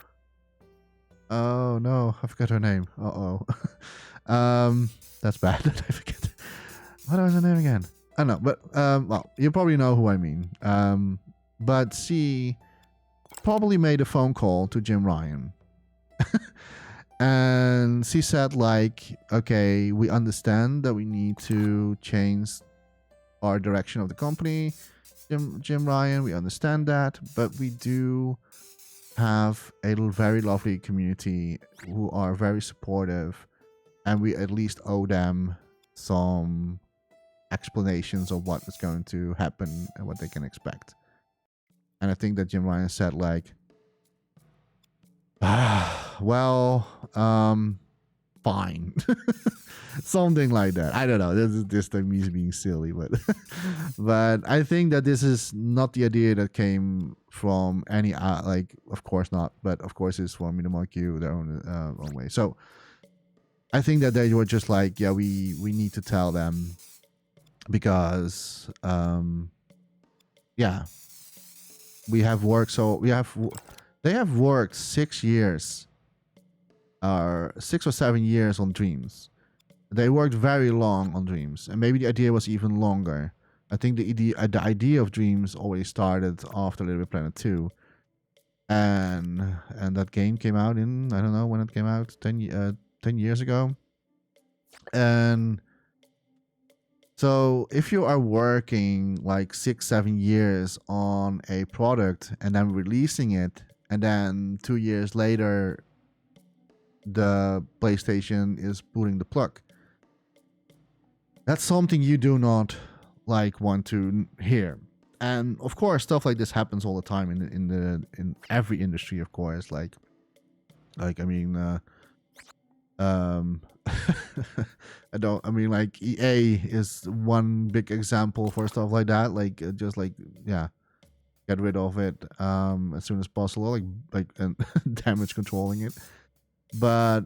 Speaker 1: I forgot her name. That's bad that I forget. What was her name again? I don't know, but well, you probably know who I mean. But she probably made a phone call to Jim Ryan. And she said like, okay, we understand that we need to change our direction of the company, Jim Ryan, we understand that, but we do have a very lovely community who are very supportive, and we at least owe them some explanations of what is going to happen and what they can expect. And I think that Jim Ryan said like, well, fine. Something like that. I don't know. This is just like me being silly, but but I think that this is not the idea that came from any like, of course not, but of course it's from Media Molecule their own way. So I think that they were just like, yeah, we need to tell them, because we have worked, so they have worked 6 years, or 6 or 7 years on Dreams. They worked very long on Dreams, and maybe the idea was even longer. I think the idea of Dreams always started after Little Big Planet 2, and that game came out in, I don't know when it came out, 10 years ago. And so if you are working like 6-7 years on a product and then releasing it, and then 2 years later the PlayStation is pulling the plug, that's something you do not like want to hear. And of course stuff like this happens all the time in every industry, of course. Like I mean like EA is one big example for stuff like that. Like just like, yeah, get rid of it as soon as possible, like and damage controlling it. But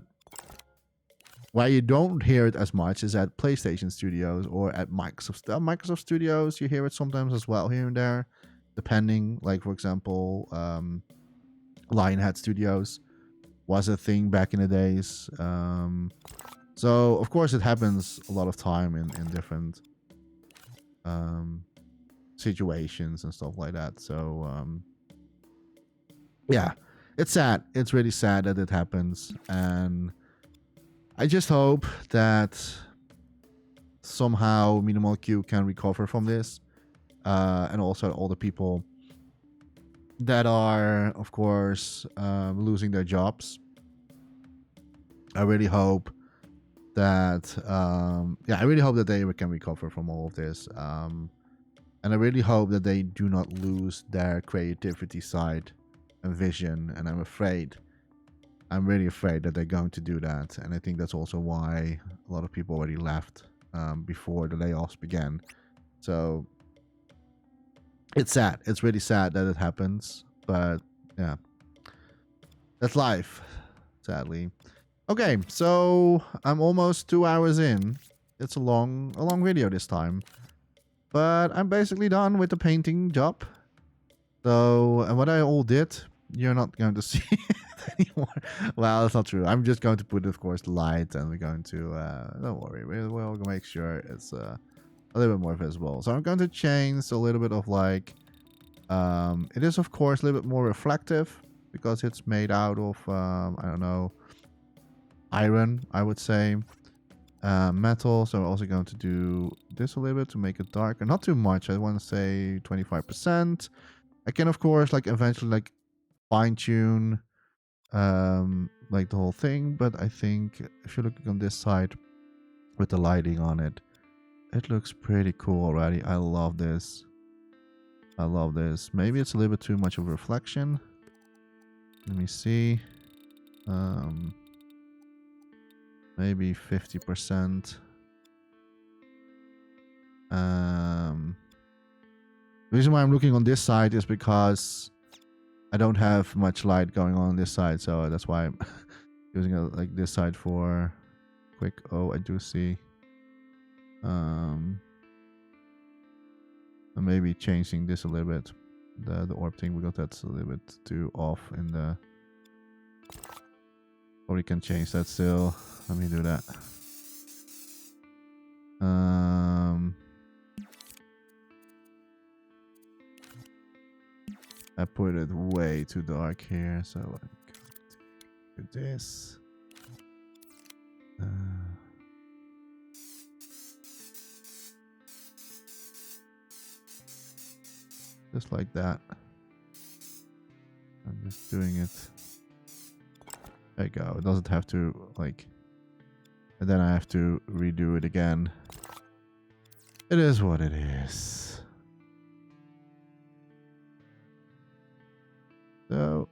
Speaker 1: why you don't hear it as much is at PlayStation Studios or at Microsoft Studios. You hear it sometimes as well, here and there, depending. Like for example, Lionhead Studios was a thing back in the days. So of course it happens a lot of time in different situations and stuff like that. So yeah, it's sad. It's really sad that it happens, and I just hope that somehow Media Molecule can recover from this, and also all the people that are, of course, losing their jobs. I really hope that, I really hope that they can recover from all of this, and I really hope that they do not lose their creativity side and vision. And I'm really afraid that they're going to do that, and I think that's also why a lot of people already left before the layoffs began, So it's sad. It's really sad that it happens. But yeah, that's life, sadly. Okay, so I'm almost 2 hours in. It's a long video this time. But I'm basically done with the painting job. So, and what I all did, you're not going to see it anymore. Well, that's not true. I'm just going to put, of course, the light, and we're going to, don't worry, we'll make sure it's a little bit more visible. So I'm going to change a little bit of like, it is, of course, a little bit more reflective because it's made out of, I don't know, iron, I would say. Metal, so we're also going to do this a little bit to make it darker. Not too much, I want to say 25%. I can, of course, like eventually like fine tune like the whole thing, but I think if you're looking on this side with the lighting on it, it looks pretty cool already. I love this. I love this. Maybe it's a little bit too much of a reflection. Let me see. Maybe 50%. The reason why I'm looking on this side is because I don't have much light going on this side, so that's why I'm using it like this side for quick. Oh, I do see. Maybe changing this a little bit, the orb thing, because that's a little bit too off in the. Probably can change that still. Let me do that. I put it way too dark here, so I'm do this. Just like that. I'm just doing it. There you go. It doesn't have to like, and then I have to redo it again. It is what it is. So,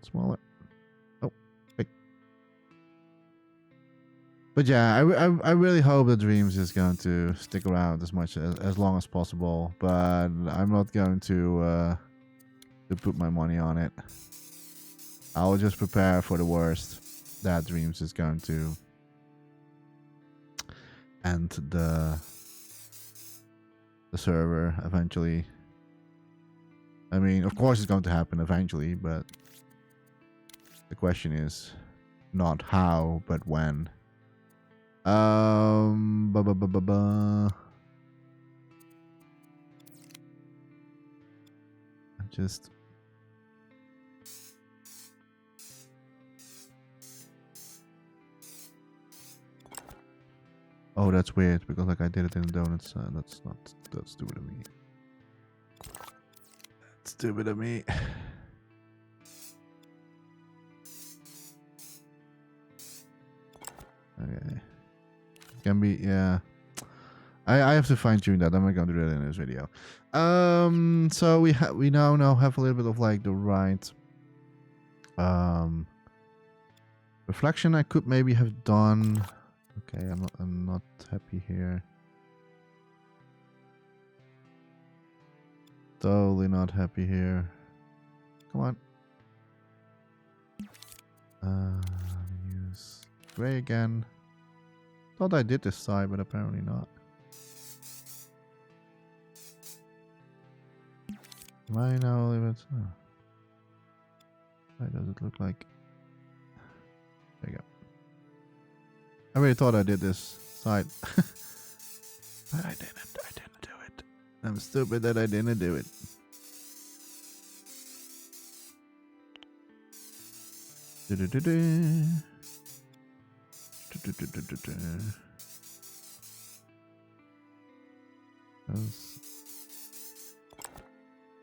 Speaker 1: smaller. Oh, wait. But yeah, I really hope that Dreams is going to stick around as much as long as possible. But I'm not going to put my money on it. I will just prepare for the worst. That Dreams is going to end the server eventually. I mean, of course it's going to happen eventually, but the question is not how, but when. Just oh, that's weird because like I did it in the donuts. That's stupid of me. That's stupid of me. Okay, can be, yeah. I have to fine tune that. I'm not going to do that in this video. So we now have a little bit of like the right reflection. I could maybe have done. Okay, I'm not happy here. Totally not happy here. Come on. Use gray again. Thought I did this side, but apparently not. Am I now a little bit? Oh. Why does it look like? There you go. I really thought I did this side. But I didn't do it. I'm stupid that I didn't do it.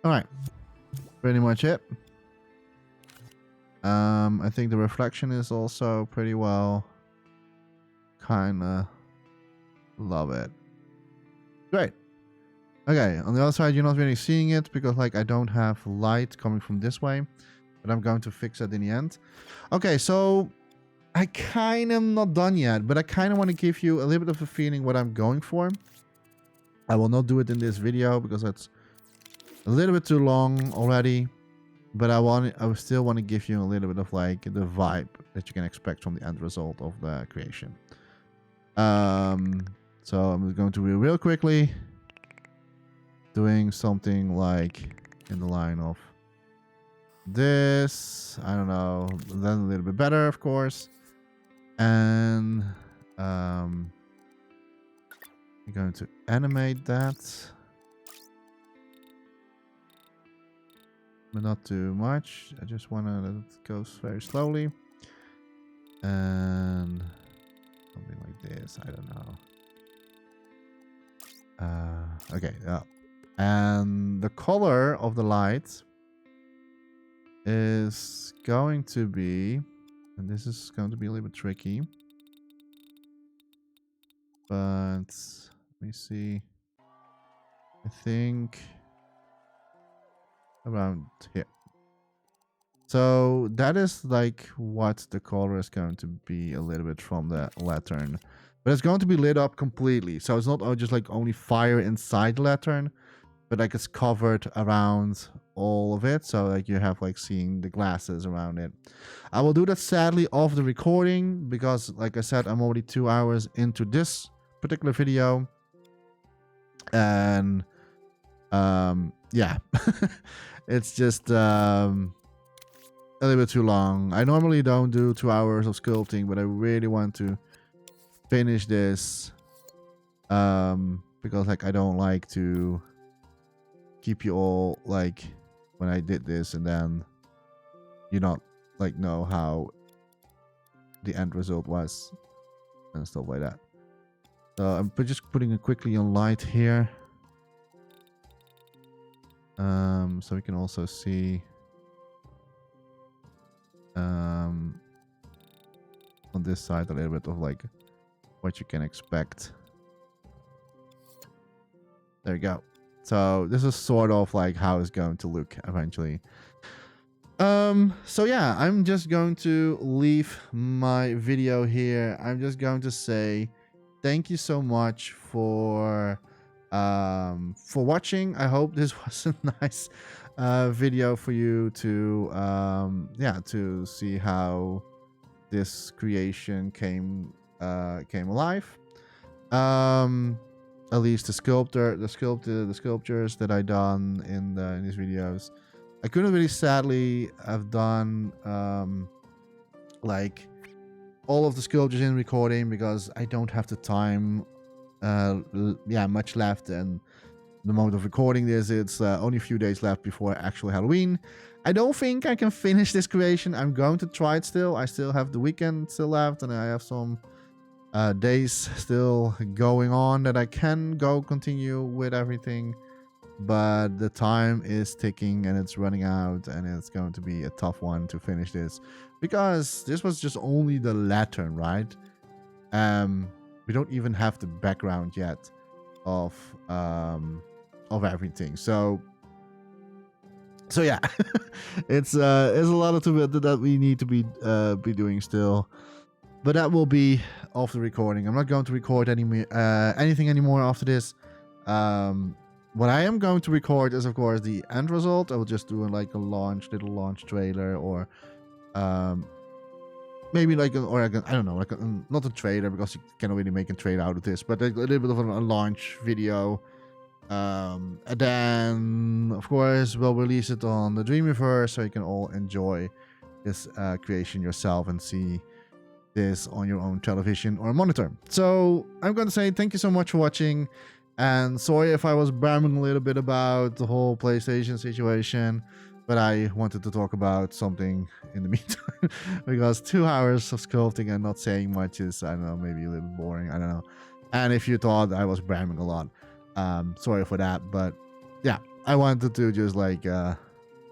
Speaker 1: Alright. Pretty much it. I think the reflection is also pretty well. Kinda love it. Great. Okay, on the other side you're not really seeing it because like I don't have light coming from this way, but I'm going to fix that in the end. Okay, so I kind of not done yet, but I kind of want to give you a little bit of a feeling what I'm going for. I will not do it in this video because that's a little bit too long already. But I still want to give you a little bit of like the vibe that you can expect from the end result of the creation. So I'm just going to be real quickly doing something like in the line of this. I don't know, then a little bit better, of course. And I'm going to animate that, but not too much. I just want to let it go very slowly. And something like this. I don't know. Okay. And the color of the light is going to be, and this is going to be a little bit tricky, but let me see. I think around here. So that is like what the color is going to be a little bit from the lantern, but it's going to be lit up completely. So it's not just like only fire inside the lantern, but like it's covered around all of it. So like you have like seeing the glasses around it. I will do that sadly off the recording because like I said, I'm already 2 hours into this particular video. And yeah, it's just a little bit too long. I normally don't do 2 hours of sculpting, but I really want to finish this because like I don't like to keep you all like when I did this and then you not like know how the end result was and stuff like that. So I'm just putting it quickly on light here, so we can also see on this side a little bit of like what you can expect. There you go. So this is sort of like how it's going to look eventually. So yeah, I'm just going to leave my video here. I'm just going to say thank you so much for watching. I hope this was a nice video for you to yeah, to see how this creation came alive. At least the sculptures that I done in these videos. I couldn't really sadly have done like all of the sculptures in recording because I don't have the time yeah, much left, and the moment of recording this, it's only a few days left before actual Halloween. I don't think I can finish this creation. I'm going to try it still. I still have the weekend still left, and I have some days still going on that I can go continue with everything, but the time is ticking and it's running out, and it's going to be a tough one to finish this because this was just only the lantern, right? We don't even have the background yet of everything. So yeah, it's a lot of that we need to be doing still. But that will be off the recording. I'm not going to record anything anymore after this. What I am going to record is, of course, the end result. I will just do like a little launch trailer, or maybe like I don't know, like not a trailer because you cannot really make a trailer out of this, but like a little bit of a launch video. And then, of course, we'll release it on the Dreamiverse so you can all enjoy this creation yourself and see this on your own television or monitor. So I'm going to say thank you so much for watching, and sorry if I was babbling a little bit about the whole PlayStation situation, but I wanted to talk about something in the meantime because 2 hours of sculpting and not saying much is, I don't know, maybe a little bit boring. I don't know. And if you thought I was babbling a lot, sorry for that. But yeah, I wanted to just like a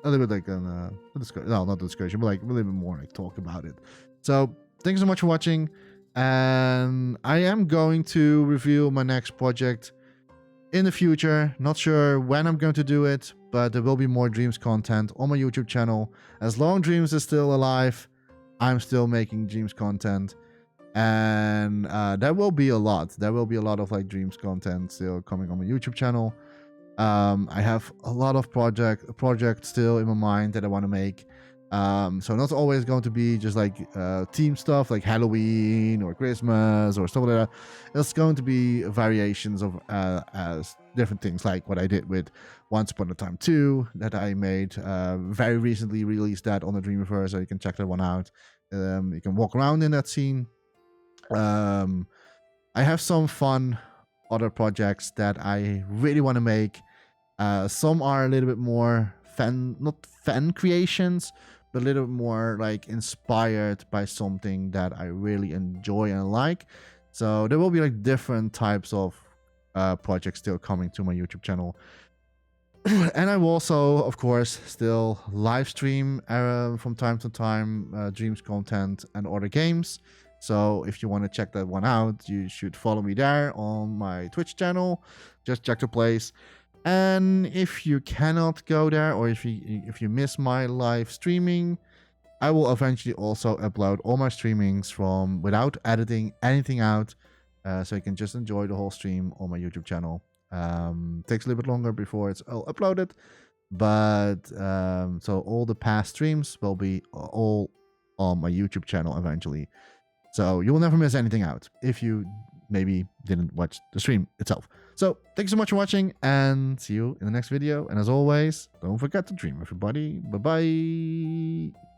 Speaker 1: little bit like a discussion, no, not a discussion, but like a little bit more like talk about it. So thanks so much for watching, and I am going to reveal my next project in the future. Not sure when I'm going to do it, but there will be more Dreams content on my YouTube channel. As long Dreams is still alive, I'm still making Dreams content, and there will be a lot. There will be a lot of like Dreams content still coming on my YouTube channel. I have a lot of projects still in my mind that I want to make. So not always going to be just like team stuff like Halloween or Christmas or stuff like that. It's going to be variations of as different things, like what I did with Once Upon a Time 2 that I made very recently. Released that on the Dreamiverse, so you can check that one out. You can walk around in that scene. I have some fun other projects that I really want to make. Some are a little bit more not fan creations, but a little bit more like inspired by something that I really enjoy and like. So there will be like different types of projects still coming to my YouTube channel. And I will also, of course, still live stream from time to time Dreams content and other games. So if you want to check that one out, you should follow me there on my Twitch channel. Just check the place. And if you cannot go there, or if you miss my live streaming, I will eventually also upload all my streamings from without editing anything out, so you can just enjoy the whole stream on my YouTube channel. Takes a little bit longer before it's all uploaded, but so all the past streams will be all on my YouTube channel eventually. So you will never miss anything out if you maybe didn't watch the stream itself. So thanks so much for watching, and see you in the next video. And as always, don't forget to dream, everybody. Bye-bye.